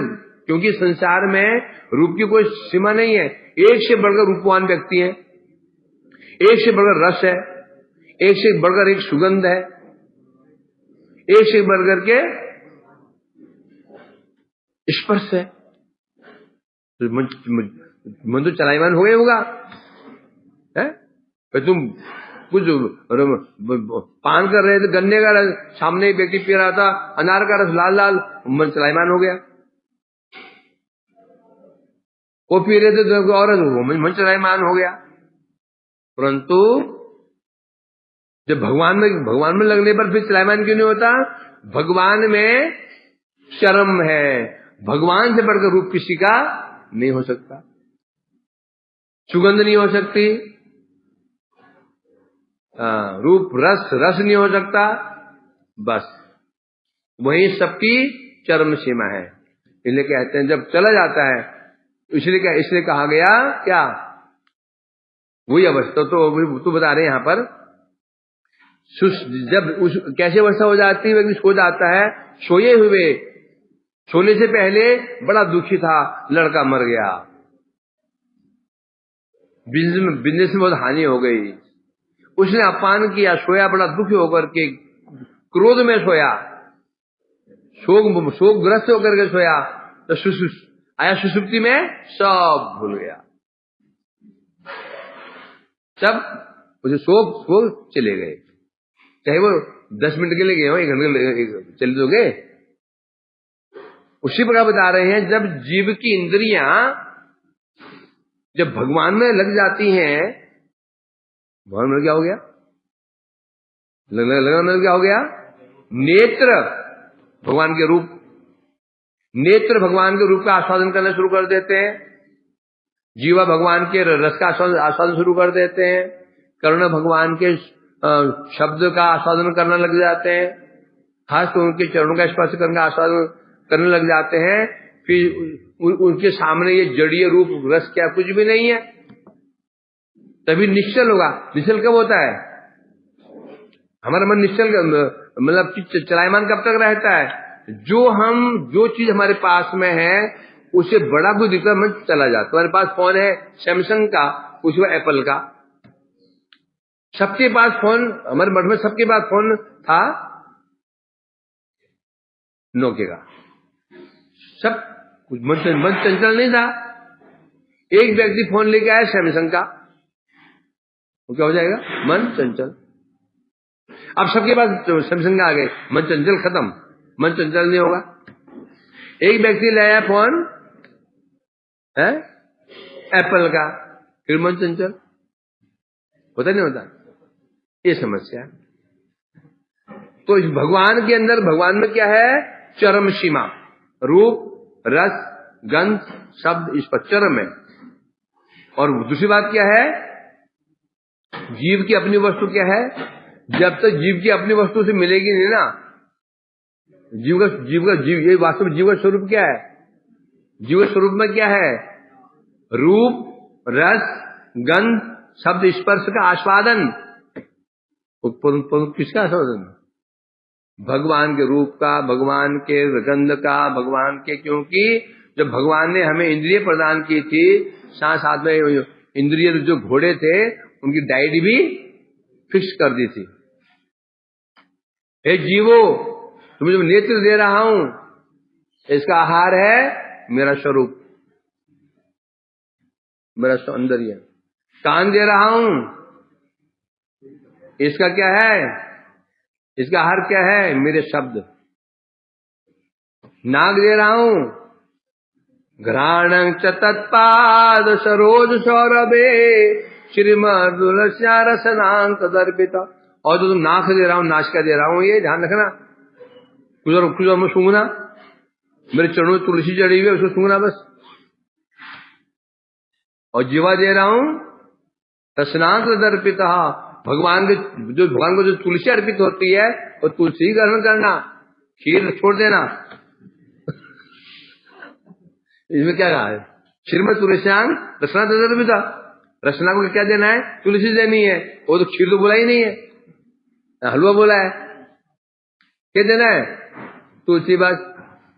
क्योंकि संसार में रूप की कोई सीमा नहीं है, एक से बढ़कर रूपवान व्यक्ति है, एक से बढ़कर रस है, एक से बढ़कर एक सुगंध है, एक से बढ़कर के स्पर्श है। तो मन तो चलायमान हो गया होगा है? तुम कुछ पान कर रहे थे, गन्ने का रस, सामने एक व्यक्ति पी रहा था, अनार का रस लाल लाल, मन चलायमान हो गया। वो पी रहे थे तो और मन चलायमान हो गया। परंतु जब भगवान में लगने पर फिर चलायमान क्यों नहीं होता? भगवान में चरम है, भगवान से बढ़कर रूप किसी का नहीं हो सकता, सुगंध नहीं हो सकती, रूप रस नहीं हो सकता, बस वही सबकी चरम सीमा है। इसलिए कहते हैं जब चला जाता है, इसलिए कहा गया क्या, वही अवस्था तो बता रहे हैं यहां पर। जब कैसे अवस्था हो जाती है, व्यक्ति सो जाता है, सोए हुए, सोने से पहले बड़ा दुखी था, लड़का मर गया, बिजनेस में बहुत हानि हो गई, उसने अपमान किया, सोया बड़ा दुखी होकर के, क्रोध में सोया, शोकग्रस्त होकर के सोया, तो आया सुषुप्ति में सब भूल गया, सब उसे शोक चले गए, चाहे वो 10 मिनट के लिए गए हो, 1 घंटे के लिए चले तो गए। उसी प्रकार बता रहे हैं, जब जीव की इंद्रियां जब भगवान में लग जाती हैं, भगवान में क्या हो गया, लगना में क्या हो गया, नेत्र भगवान के रूप, नेत्र भगवान के रूप का आस्वादन करना शुरू कर देते हैं, जीवा भगवान के रस का आस्वादन शुरू कर देते हैं, कर्ण भगवान के शब्द का आस्वादन करने लग जाते हैं, खास तो उनके चरणों का स्पर्श करने का आस्वादन करने लग जाते हैं। फिर उनके सामने ये जड़ीय रूप रस क्या कुछ भी नहीं है, तभी निश्चल होगा। निश्चल कब होता है? हमारा मन निश्चल मतलब चलायमान कब तक रहता है? जो चीज हमारे पास में है उसे बड़ा कुछ दिखता मन चला जाता। हमारे पास फोन है सैमसंग का, कुछ हुआ एप्पल का, सबके पास फोन, हमारे मठ में सबके पास फोन था नोकिया का, सब कुछ मन चंचल नहीं था। एक व्यक्ति फोन लेके आया सैमसंग का, वो क्या हो जाएगा? मन चंचल। अब सबके पास सैमसंग आ गए, मन चंचल खत्म, मन चंचल नहीं होगा। एक व्यक्ति ले आया फोन है एप्पल का, फिर मन चंचल होता नहीं होता? ये समस्या। तो इस भगवान के अंदर, भगवान में क्या है? चरम सीमा, रूप रस गंध शब्द, इस पर चरम है। और दूसरी बात क्या है? जीव की अपनी वस्तु क्या है? जब तक जीव की अपनी वस्तु से मिलेगी नहीं ना, जीव ये वास्तव में जीव का स्वरूप क्या है? जीव स्वरूप में क्या है? रूप रस गंध शब्द स्पर्श का आस्वादन। किसका आस्वादन? भगवान के रूप का, भगवान के गंध का, भगवान के, क्योंकि जब भगवान ने हमें इंद्रिय प्रदान की थी, साथ में इंद्रिय जो घोड़े थे उनकी डाइट भी फिक्स कर दी थी। हे जीवो, तुम्हें जो नेत्र दे रहा हूं इसका आहार है मेरा स्वरूप, मेरा सौंदर्य। कान दे रहा हूं, इसका क्या है? इसका आहार क्या है? मेरे शब्द। नाक दे रहा हूं, घ्राणं च तत्पाद सरोज सौरभे श्रीमदुलस्या रसनांत दर्पित। और जो तुम नाक दे रहा हूं, नासिका दे रहा हूं, ये ध्यान रखना, कुछ और मत सूंघना, मेरे चरणों में तुलसी चढ़ी हुई है उसको सूंघना बस। और जीवा दे रहा हूं रसनांत दर्पित, भगवान को जो तुलसी अर्पित होती है वो तुलसी ग्रहण करना, खीर छोड़ देना इसमें क्या कहा है? श्रीमद तुलस्यांग रचना तदर्पिता, रचना को क्या देना है? तुलसी देनी है। वो तो खीर तो बोला ही नहीं है, हलवा बोला है। क्या देना है? तुलसी बस,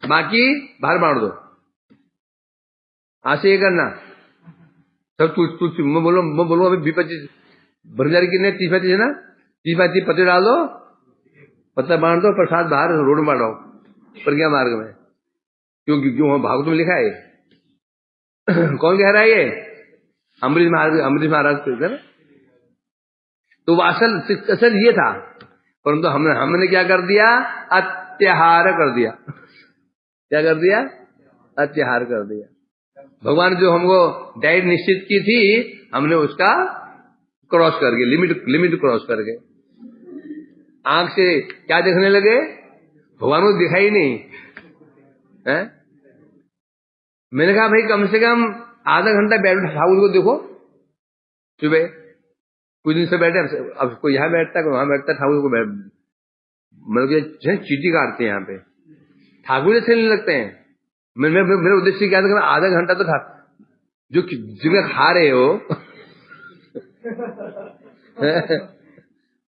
बाकी बाहर बांट दो। आज से ये करना सब तुलसी। मैं बोलो अभी 20-25 भरजारी कितने 30-35 है ना, 30-35 पत्ते डाल दो, पत्ता बांट दो, प्रसाद बाहर रोड में बांटो प्रज्ञा मार्ग में। क्योंकि क्यों भागवत में लिखा है। कौन कह रहा है ये? अमरीश महाराज। तो असल ये था, परंतु हमने क्या कर दिया? अत्याहार कर दिया। क्या कर दिया? अत्याहार कर दिया। भगवान जो हमको डाइट निश्चित की थी, हमने उसका क्रॉस करके लिमिट क्रॉस करके आंख से क्या देखने लगे? भगवान को दिखाई नहीं है। मैंने कहा भाई कम से कम आधा घंटा बैठ ठाकुर को देखो। सुबह कुछ दिन से बैठे, अब कोई यहाँ बैठता है, कोई वहां बैठता है, ठाकुर को मतलब चीटी काटते हैं यहाँ पे, ठाकुर अच्छे नहीं लगते हैं। मेरा उद्देश्य क्या था? आधा घंटा तो जो जिनका खा रहे हो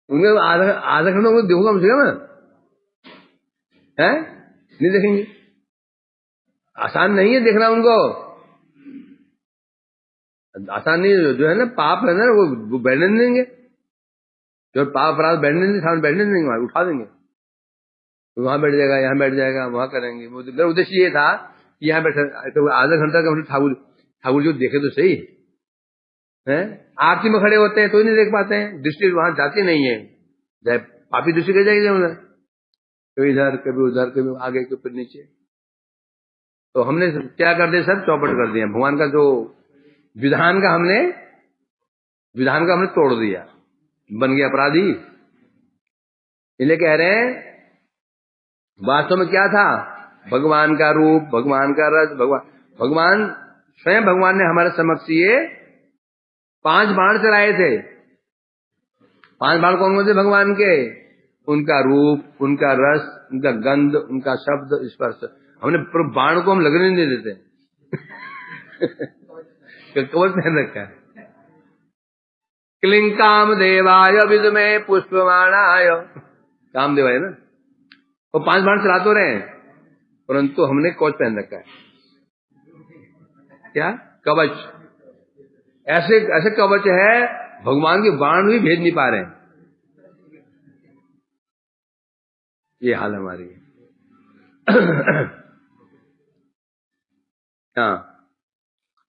उनका आधा घंटा उनको देखो कम से कम, है नहीं देखेंगे? आसान नहीं है देखना उनको, आसान नहीं है। जो है ना पाप है ना, वो बैठने नहीं देंगे। जो पाप अपराध बैठने नहीं, सामने बैठने नहीं देंगे, वहां उठा देंगे। तो वहां बैठ जाएगा, यहाँ बैठ जाएगा, वहां करेंगे। मेरा उद्देश्य ये था कि यहाँ बैठा तो आधा घंटा का ठाकुर जो देखे तो सही है। आरती में खड़े होते हैं तो ही नहीं देख पाते हैं, दृष्टि वहां जाती नहीं है। चाहे पापी दृष्टि कर जाएगी उधर, कभी इधर कभी उधर, कभी आगे कभी नीचे। तो हमने क्या कर दिया? सब चौपट कर दिया। भगवान का जो विधान का हमने तोड़ दिया, बन गया अपराधी। इसलिए कह रहे हैं वास्तव में क्या था? भगवान का रूप, भगवान का रस, भगवान स्वयं भगवान ने हमारे समक्ष ये 5 बाण चलाए थे। 5 बाण कौन कौन थे भगवान के? उनका रूप, उनका रस, उनका गंध, उनका शब्द, स्पर्श। हमने बाण को हम लगने नहीं देते। कवच पहन रखा है। क्लिंग काम देवाय विदुमे पुष्पमाणाय, कामदेवाय ना, वो 5 बाण चला तो रहे हैं, परंतु हमने कवच पहन रखा है। क्या? कवच। ऐसे कवच है, भगवान के बाण भी भेज नहीं पा रहे हैं। ये हाल हमारी है। हाँ,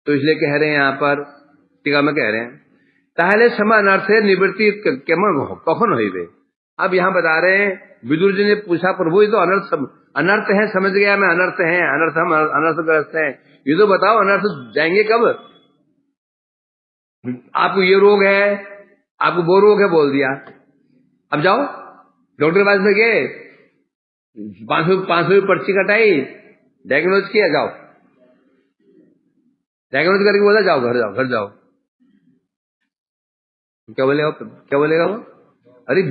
तो इसलिए कह रहे हैं यहां पर टीका में कह रहे हैं ताहले सम अनर्थ है निवृत्ति कखन होइबे। अब यहां बता रहे हैं, विदुर जी ने पूछा प्रभु ये तो अनर्थ है, समझ गया मैं, अनर्थ है, हम अनर्थग्रस्त हैं, ये तो बताओ अनर्थ जाएंगे कब? आपको ये रोग है, आपको वो रोग है बोल दिया, अब जाओ डॉक्टर के पास में गए, 500 पर्ची कटाई, डायग्नोज किया, जाओ डायग्नोज करके बोला जाओ घर जाओ। क्या बोलेगा वो? अरे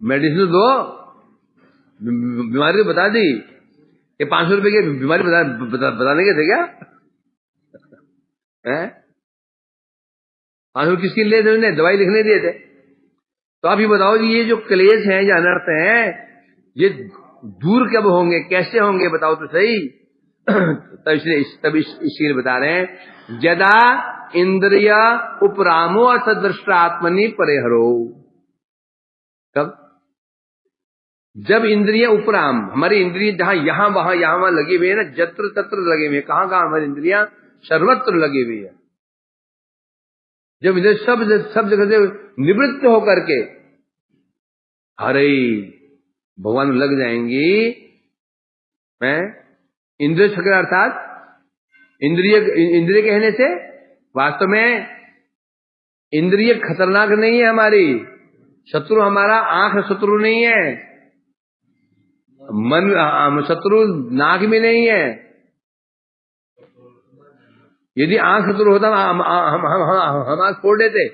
मेडिसिन दो, बीमारी तो बता दी, ये 500 रुपए की बीमारी बताने के थे क्या? हैं? 500 किसके लिए थे? उन्हें दवाई लिखने दिए थे। तो आप ये बताओ कि ये जो क्लेश हैं, जो अनर्थ हैं, ये दूर कब होंगे, कैसे होंगे, बताओ तो सही। तब इसलिए बता रहे हैं यदा इंद्रिय उपरामो असदृष्टात्मनि परिहरो। कब? जब इंद्रिय उपराम, हमारी इंद्रिय जहां यहां वहां लगी हुई है ना, जत्र तत्र लगी हुई है, कहां हमारी इंद्रियां सर्वत्र लगी हुई है। जब इधर सब जगह से निवृत्त होकर के हरे भगवान लग जाएंगी, इंद्रिय चक्र अर्थात इंद्रिय कहने से वास्तव में इंद्रिय खतरनाक नहीं है हमारी, शत्रु हमारा आंख शत्रु नहीं है, मन शत्रु नाक में नहीं है। यदि आंख शत्रु होता हम आंख फोड़ देते।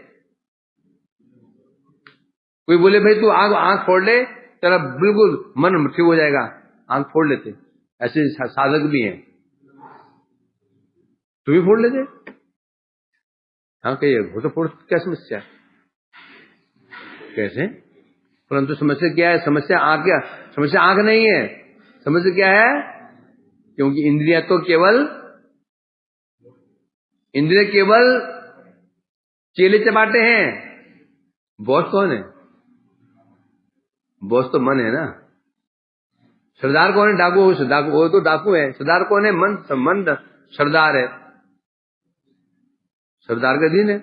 कोई बोले भाई तू आंख फोड़ ले, तेरा बिल्कुल मन ठीक हो जाएगा, आंख फोड़ लेते। ऐसे साधक भी हैं, तुम ही फोड़ लेते। हाँ कहिए, वो तो फोड़, क्या समस्या है, कैसे? परंतु समस्या क्या है? समस्या आंख, क्या समस्या? आंख नहीं है, समस्या क्या है? क्योंकि इंद्रिया तो केवल चेले चबाटे हैं। बॉस कौन है? बॉस तो मन है ना। सरदार कौन है? डाकू, वो तो डाकू है। सरदार कौन है? मन सरदार है, सरदार का दिन है,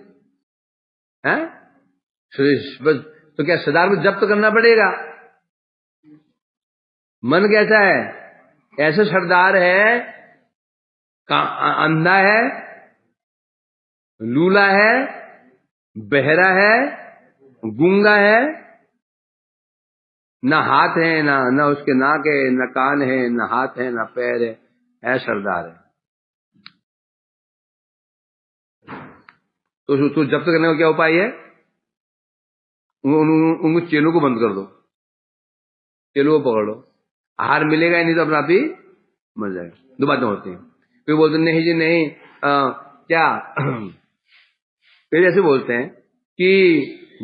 हैं? बस, तो क्या सरदार को जब्त करना पड़ेगा? मन कैसा है? ऐसा सरदार है, अंधा है, लूला है, बहरा है, गूंगा है, ना हाथ है, ना उसके नाक है, ना कान है, ना हाथ है, ना पैर है, ऐसा सरदार है। तो उसको जब्त करने का क्या उपाय है? उनको चेलों को बंद कर दो, चेलों को पकड़ लो, आहार मिलेगा ही नहीं तो अपना आप ही मर जाएगा। दो बातें होती हैं। कोई बोलते नहीं जी नहीं, क्या फिर ऐसे बोलते हैं कि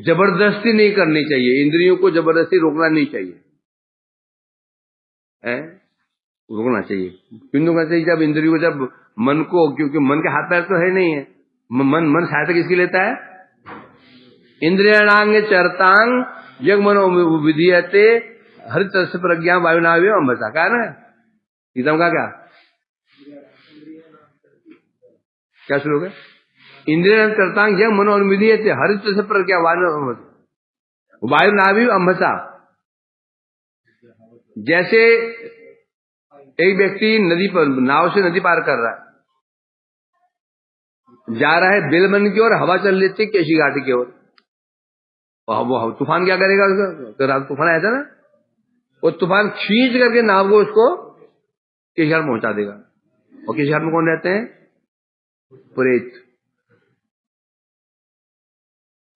जबरदस्ती नहीं करनी चाहिए, इंद्रियों को जबरदस्ती रोकना नहीं चाहिए, है? रोकना चाहिए। क्यों रोकना चाहिए? जब इंद्रियों को, जब मन को, क्योंकि मन के हाथ पैर तो है नहीं है, मन सहायता किसकी लेता है? इंद्रियाणांग चरतांग यग मनो विधीयते हर तरह से प्रज्ञा वायुनाव्य अमृता, क्या है ना एकदम का, क्या शुरू हो गया? इंद्रिय चरतांग यग मनो विधीयते हर तरह से प्रज्ञा वायुनाव्य अमृता। जैसे एक व्यक्ति नदी पर, नाव से नदी पार कर रहा है, जा रहा है बेलमन की ओर, हवा चल लेती है केशी घाटी की ओर। वो तूफान क्या करेगा? तूफान आया था ना, वो तूफान खींच करके नाव को उसको केशर पहुंचा देगा। और केशर में कौन रहते हैं? प्रेत।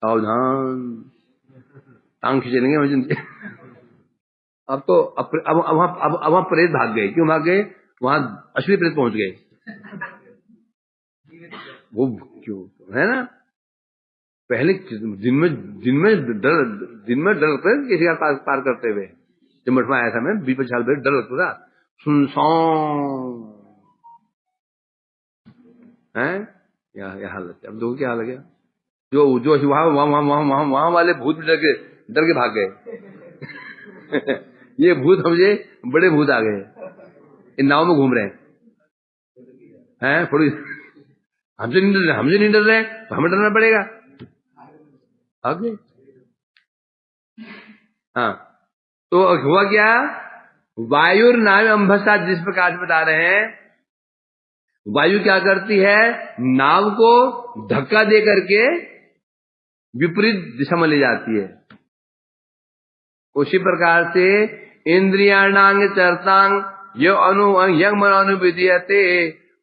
सावधान, टांग खींचेंगे मुझे। अब तो अब वहां प्रेत भाग गए। क्यों भाग गए? वहां असली प्रेत पहुंच गए। वो क्यों है ना, पहले दिन में डर लगता है किसी का पार करते हुए। जब मठ में आया था मैं 20-25 साल पहले, डर लगता था, सुनसान है। यह हालत है। अब देखो क्या हाल है। जो वहां वाले भूत डर के भाग गए। ये भूत समझे, बड़े भूत आ गए, इन नाव में घूम रहे हैं। थोड़ी हमसे नहीं डर रहे, तो हमें डरना पड़ेगा आगे। हाँ, तो हुआ क्या? वायुर नाव अंभसा, जिस प्रकार से बता रहे हैं, वायु क्या करती है? नाव को धक्का दे करके विपरीत दिशा में ले जाती है। उसी प्रकार से इंद्रियाणांग चरतांग यंग मन अनुविधीयते,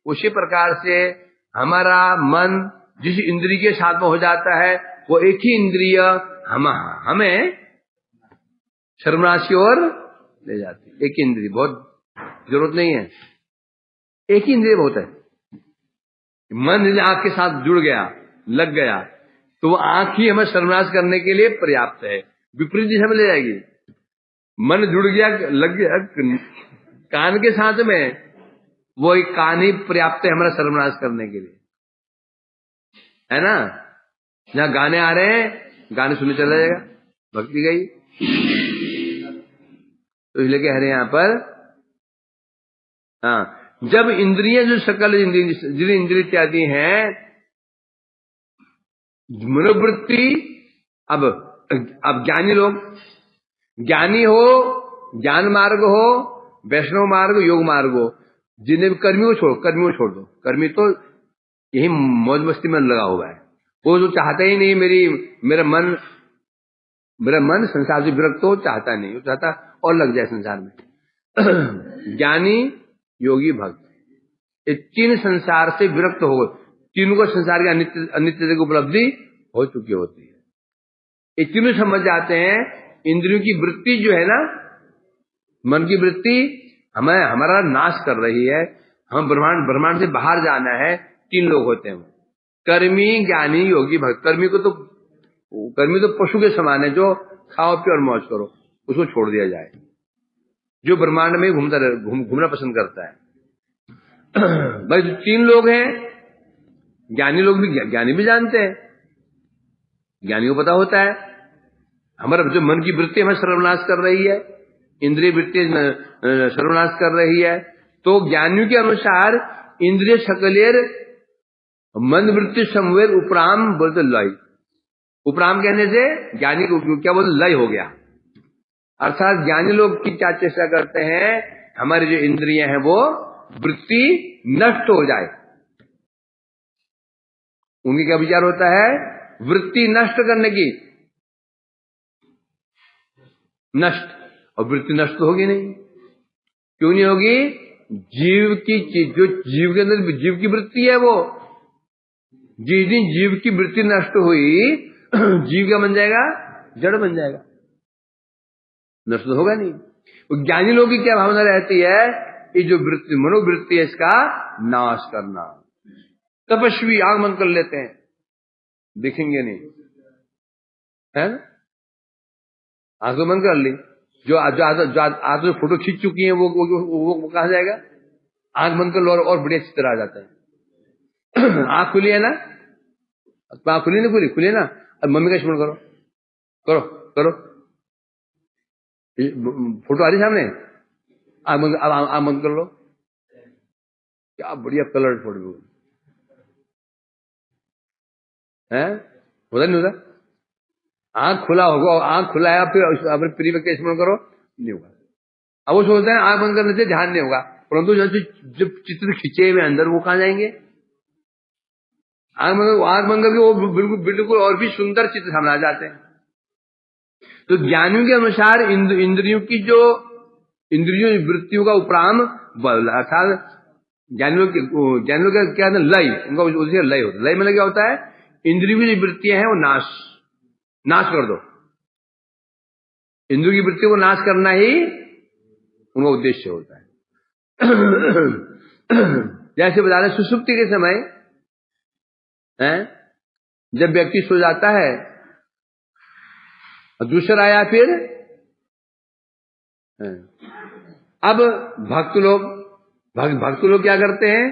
उसी प्रकार से हमारा मन जिस इंद्रिय के साथ में हो जाता है, वो एक ही इंद्रिय हमें सर्वनाश की ओर ले जाती है। एक ही इंद्रिय, बहुत जरूरत नहीं है, एक ही इंद्रिय बहुत है। मन आंख के साथ जुड़ गया, लग गया, तो वो आंख ही हमें सर्वनाश करने के लिए पर्याप्त है, विपरीत दिशा में ले जाएगी। मन जुड़ गया, लग गया कान के साथ में, वो एक कान ही पर्याप्त है हमारा सर्वनाश करने के लिए, है ना। जहां गाने आ रहे हैं, गाने सुनने चला जाएगा, भक्ति गई। तो इसलिए कह रहे हैं यहां पर, हाँ, जब इंद्रिय जो सकल इंद्रिय इत्यादि हैं, मनोवृत्ति, अब ज्ञानी लोग, ज्ञानी हो, ज्ञान मार्ग हो, वैष्णव मार्ग, योग मार्ग हो, जिन्हें कर्मियों को छोड़ दो। कर्मी तो यही मौज मस्ती में लगा हुआ है, वो जो चाहता ही नहीं मेरा मन संसार से विरक्त हो, चाहता नहीं, वो चाहता और लग जाए संसार में। ज्ञानी, योगी, भक्त, ये तीन संसार से विरक्त हो, तीनों को संसार की अनित्यता की उपलब्धि हो चुकी होती है। ये तीनों समझ जाते हैं, इंद्रियों की वृत्ति जो है ना, मन की वृत्ति हमारा नाश कर रही है, हम ब्रह्मांड से बाहर जाना है, 3 लोग होते हैं, कर्मी, ज्ञानी, योगी, भक्त। कर्मी तो पशु के समान है, जो खाओ पियो और मौज करो, उसको छोड़ दिया जाए, जो ब्रह्मांड में घूमना पसंद करता है। भाई जो 3 लोग हैं, ज्ञानी लोग भी, ज्ञानी भी जानते हैं, ज्ञानी को पता होता है हमारा जो मन की वृत्ति हमें सर्वनाश कर रही है, इंद्रिय वृत्ति सर्वनाश कर रही है, तो ज्ञानियों के अनुसार इंद्रिय सकलेर मन वृत्ति समवेद उपराम बोलते लय। उपराम कहने से ज्ञानी को क्या बोलते, लय हो गया। अर्थात ज्ञानी लोग की क्या चेष्टा करते हैं, हमारी जो इंद्रियां हैं वो वृत्ति नष्ट हो जाए। उनकी क्या विचार होता है, वृत्ति नष्ट करने की, नष्ट। और वृत्ति नष्ट तो होगी नहीं, क्यों नहीं होगी, जीव की चीज, जो जीव के अंदर जीव की वृत्ति है, वो जिस दिन जीव की वृत्ति नष्ट हुई, जीव क्या बन जाएगा, जड़ बन जाएगा, नष्ट तो होगा नहीं। तो ज्ञानी लोगों की क्या भावना रहती है, ये जो वृत्ति मनोवृत्ति है इसका नाश करना। तपस्वी आंख बंद कर लेते हैं, देखेंगे नहीं, है ना, आंख तो बंद कर ली। जो आज जो फोटो खींच चुकी है वो कहां जाएगा, आंख बंद कर लो और बढ़िया चित्र आ जाता है। आंख खुली है ना, आंख खुली ना, खुली है ना, अब मम्मी का स्मरण करो, करो करो, फोटो आ रही सामने, आंख बंद कर लो, क्या बढ़िया कलर फोटो है, होता नहीं होता। आंख खुला होगा, आंख खुला है, फिर अपने प्रिय व्यक्ति स्मरण करो, नहीं होगा। अब वो सोचते हैं आंख बंद करने से ध्यान नहीं होगा, परंतु जब चित्र खींचे हुए अंदर वो कहां जाएंगे, आंख बंद करके वो बिल्कुल और भी सुंदर चित्र सामने आ जाते हैं। तो ज्ञानियों के अनुसार इंद्रियों की जो इंद्रियों वृत्तियों का उपराम, अर्थात ज्ञानियों का क्या है, लय, उनका उसी लय होता है। लय मतलब क्या होता है, इंद्रियों की जो वृत्तियां हैं वो नाश कर दो। इंद्रियों की वृत्ति को नाश करना ही उनका उद्देश्य होता है। जैसे बता रहे, सुसुप्ति के समय है, जब व्यक्ति सो जाता है, दूसरा आया फिर अब भक्त लोग क्या करते हैं,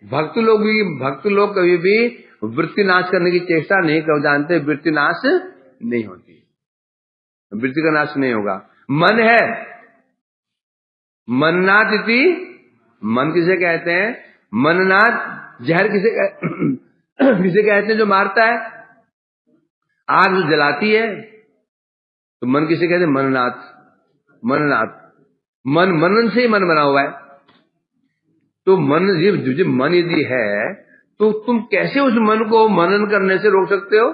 भक्त लोग कभी भी वृत्ति नाश करने की चेष्टा नहीं कर जानते, वृत्ति नाश नहीं होती, वृत्ति का नाश नहीं होगा। मन है, मननाथ इति, मन किसे कहते हैं, मननाथ जहर किसे कहते हैं, जो मारता है, आग जो जलाती है, तो मन किसे कहते हैं, मननाथ। मनन से ही मन बना हुआ है। तो मन यदि है, तो तुम कैसे उस मन को मनन करने से रोक सकते हो,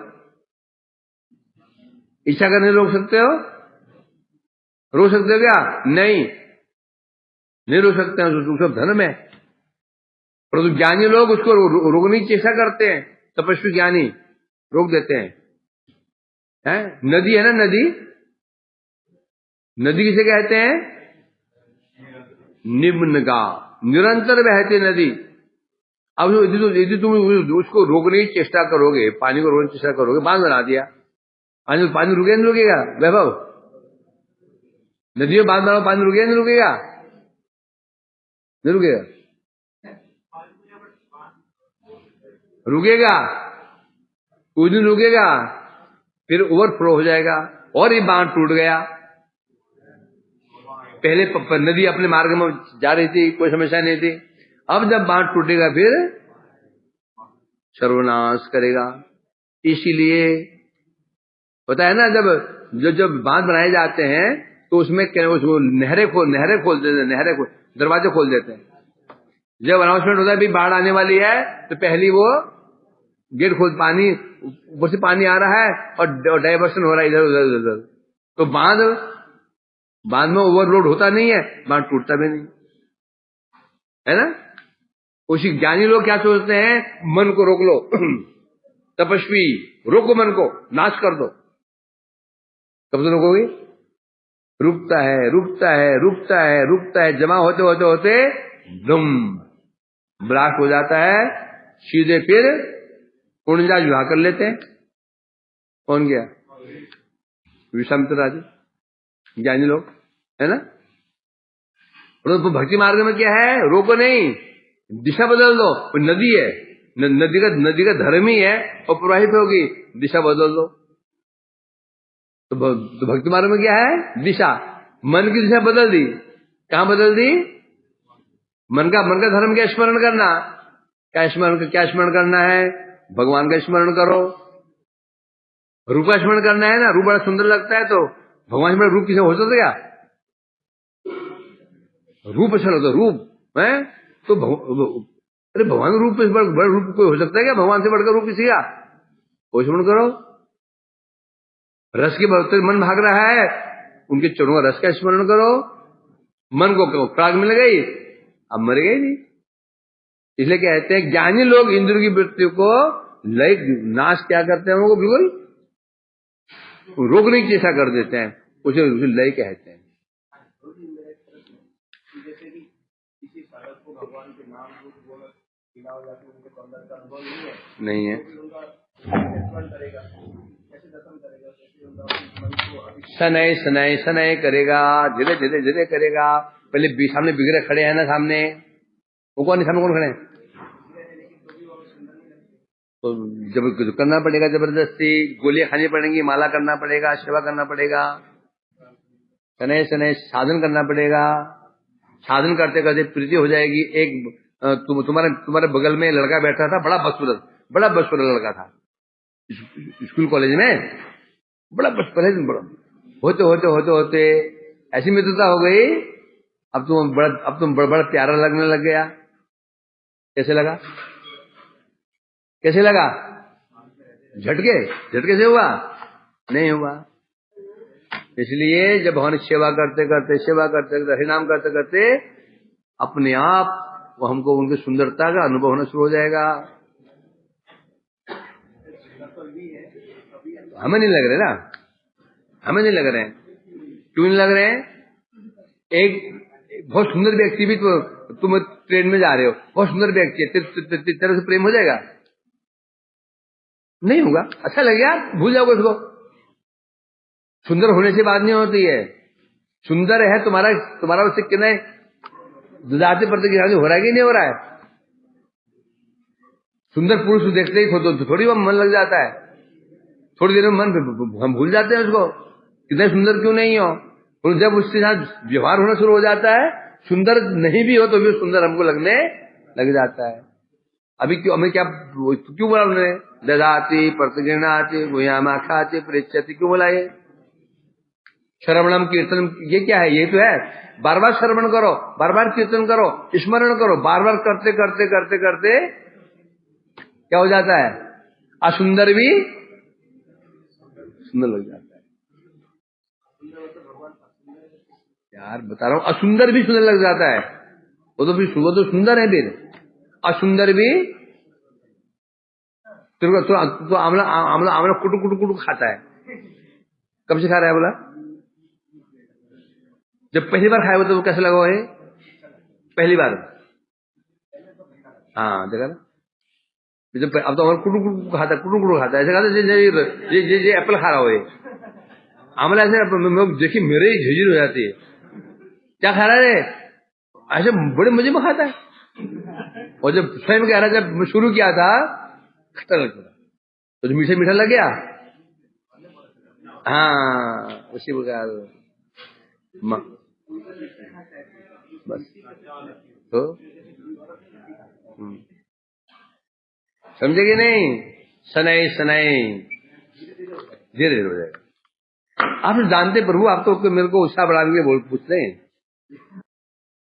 इच्छा करने से रोक सकते हो, क्या? नहीं रोक सकते हैं, उसका धर्म है। परंतु ज्ञानी लोग उसको रोकने की चेष्टा करते हैं, तपस्वी ज्ञानी रोक देते हैं। नदी है ना, नदी किसे कहते हैं, निम्नगा, निरंतर बहती नदी। अब यदि तुम उसको रोकने की चेष्टा करोगे, पानी को रोकने की चेष्टा करोगे, बांध बना दिया, पानी रुकेगा नहीं रुकेगा, वैभव, नदी में बांध बनाओ, पानी रुकेगा नहीं रुकेगा, नहीं रुकेगा, रुकेगा, कुछ दिन रुकेगा, फिर ओवरफ्लो हो जाएगा और ये बांध टूट गया। पहले नदी अपने मार्ग में जा रही थी, कोई समस्या नहीं थी, अब जब बांध टूटेगा फिर सर्वनाश करेगा। इसीलिए होता है ना, जब बांध बनाए जाते हैं तो उसमें नहरें खोल देते हैं, दरवाजे खोल देते हैं। जब अनाउंसमेंट होता है भी बाढ़ आने वाली है, तो पहली वो गेट खोल, पानी ऊपर से पानी आ रहा है और डाइवर्सन हो रहा है इधर उधर, तो बांध में ओवरलोड होता नहीं है, बांध टूटता भी नहीं है ना। उसी ज्ञानी लोग क्या सोचते हैं, मन को रोक लो, तपस्वी रोको, मन को नाश कर दो, कब तो रोकोगे, रुकता है, जमा होते धुम ब्लास्ट हो जाता है, सीधे फिर कुंडा विवाह कर लेते हैं। कौन गया? विश्वामित्र राजा, ज्ञानी लोग है ना। तो भक्ति मार्ग में क्या है? रोको नहीं, दिशा बदल दो। नदी है, नदी का धर्म ही है और प्रवाहित होगी, दिशा बदल दो। तो भक्ति मार्ग में क्या है? दिशा। मन की दिशा बदल दी। कहां बदल दी? मन का धर्म क्या? स्मरण करना। क्या स्मरण करना है? भगवान का स्मरण करो। रूप का स्मरण करना है ना। रूप बड़ा सुंदर लगता है तो भगवान में रूप किसे हो सकता क्या? रूप अच्छा लगता, रूप है तो अरे भगवान रूप से बड़ा रूप कोई हो सकता है क्या? भगवान से बढ़कर रूप किसी का? वो स्मरण करो। रस के बढ़ते मन भाग रहा है, उनके चरणों का रस का स्मरण करो। मन को प्राग मिल गई, अब मर गई नहीं। इसलिए कहते हैं ज्ञानी लोग इंद्र की वृत्ति को लय नाश क्या करते हैं? उनको बिल्कुल रोकने की चेष्टा कर देते हैं, उसे लय कहते हैं। जैसे कि किसी साधक को भगवान के नाम रूप गुण पीड़ा हो जाती है, उनके अंदर का अनुभव नहीं है, शनय करेगा, धीरे धीरे करेगा। पहले सामने बिगड़े खड़े हैं ना, सामने वो कौन है? सामने कौन खड़े हैं? तो जब करना पड़ेगा, जबरदस्ती गोलियां खानी पड़ेंगी, माला करना पड़ेगा, सेवा करना पड़ेगा, शनय साधन करना पड़ेगा। साधन करते करते प्रीति हो जाएगी। एक तुम्हारे बगल में लड़का बैठा था, बड़ा बदसूरत लड़का था, स्कूल कॉलेज में बड़ा होते ऐसी मित्रता हो गई। अब तुम बड़ा प्यारा लगने लग गया। कैसे लगा? झटके से हुआ? नहीं हुआ। इसलिए जब भगवान की सेवा करते हरिनाम करते करते अपने आप वो हमको उनकी सुंदरता का अनुभव होना शुरू हो जाएगा। हमें नहीं लग रहे ना, हमें नहीं लग रहे हैं। क्यों नहीं लग रहे हैं? एक बहुत सुंदर व्यक्ति भी, तो तुम ट्रेन में जा रहे हो, बहुत सुंदर व्यक्ति है, तेरे से प्रेम हो जाएगा? नहीं होगा। अच्छा लगेगा, भूल जाओगे उसको। सुंदर होने से बात नहीं होती है। सुंदर है तुम्हारा उससे कितने जाति प्रति हो रहा है कि नहीं हो रहा है? सुंदर पुरुष देखते ही तो थोड़ी वो मन लग जाता है, थोड़ी देर में मन हम भूल जाते हैं उसको, कितने सुंदर क्यों नहीं हो। और जब उसके साथ व्यवहार होना शुरू हो जाता है, सुंदर नहीं भी हो तो भी सुंदर हमको लगने लग जाता है। अभी क्यों हमें क्यों बोला उन्होंने? ददाति प्रतिगृह्णाति गुह्यामा खाति पृच्छति, क्यों बोला ये? श्रवणम कीर्तन, ये क्या है? ये तो है बार बार श्रवण करो, बार बार कीर्तन करो, स्मरण करो। बार बार करते करते करते करते क्या हो जाता है? असुंदर भी सुंदर लग जाता है। यार बता रहा हूं, असुंदर भी सुंदर लग जाता है। वो तो सुंदर है, फिर असुंदर भी। तो आमला कुटु खाता है। कब से खा रहा है बोला? जब पहली बार खाया तो वो कैसे लगा है? पहली बार, हाँ देखा ना। जब अब तो कुटु खाता है, ऐसे खाता ये एप्पल खा रहा हो। ये आमला ऐसे देखिए मेरे ही झिझिर हो जाती है, क्या खा रहा है? ऐसे बड़े मजे में खाता है। और जब स्वयं कह रहा, जब शुरू किया था खट्टा लगता था, तो जो मीठा लग गया। हाँ उसी प्रकार बस तो समझे कि नहीं? शनय धीरे धीरे हो जाएगा। आप जानते प्रभु, आप तो मेरे को उत्साह बढ़ाने के लिए पूछ रहे हैं।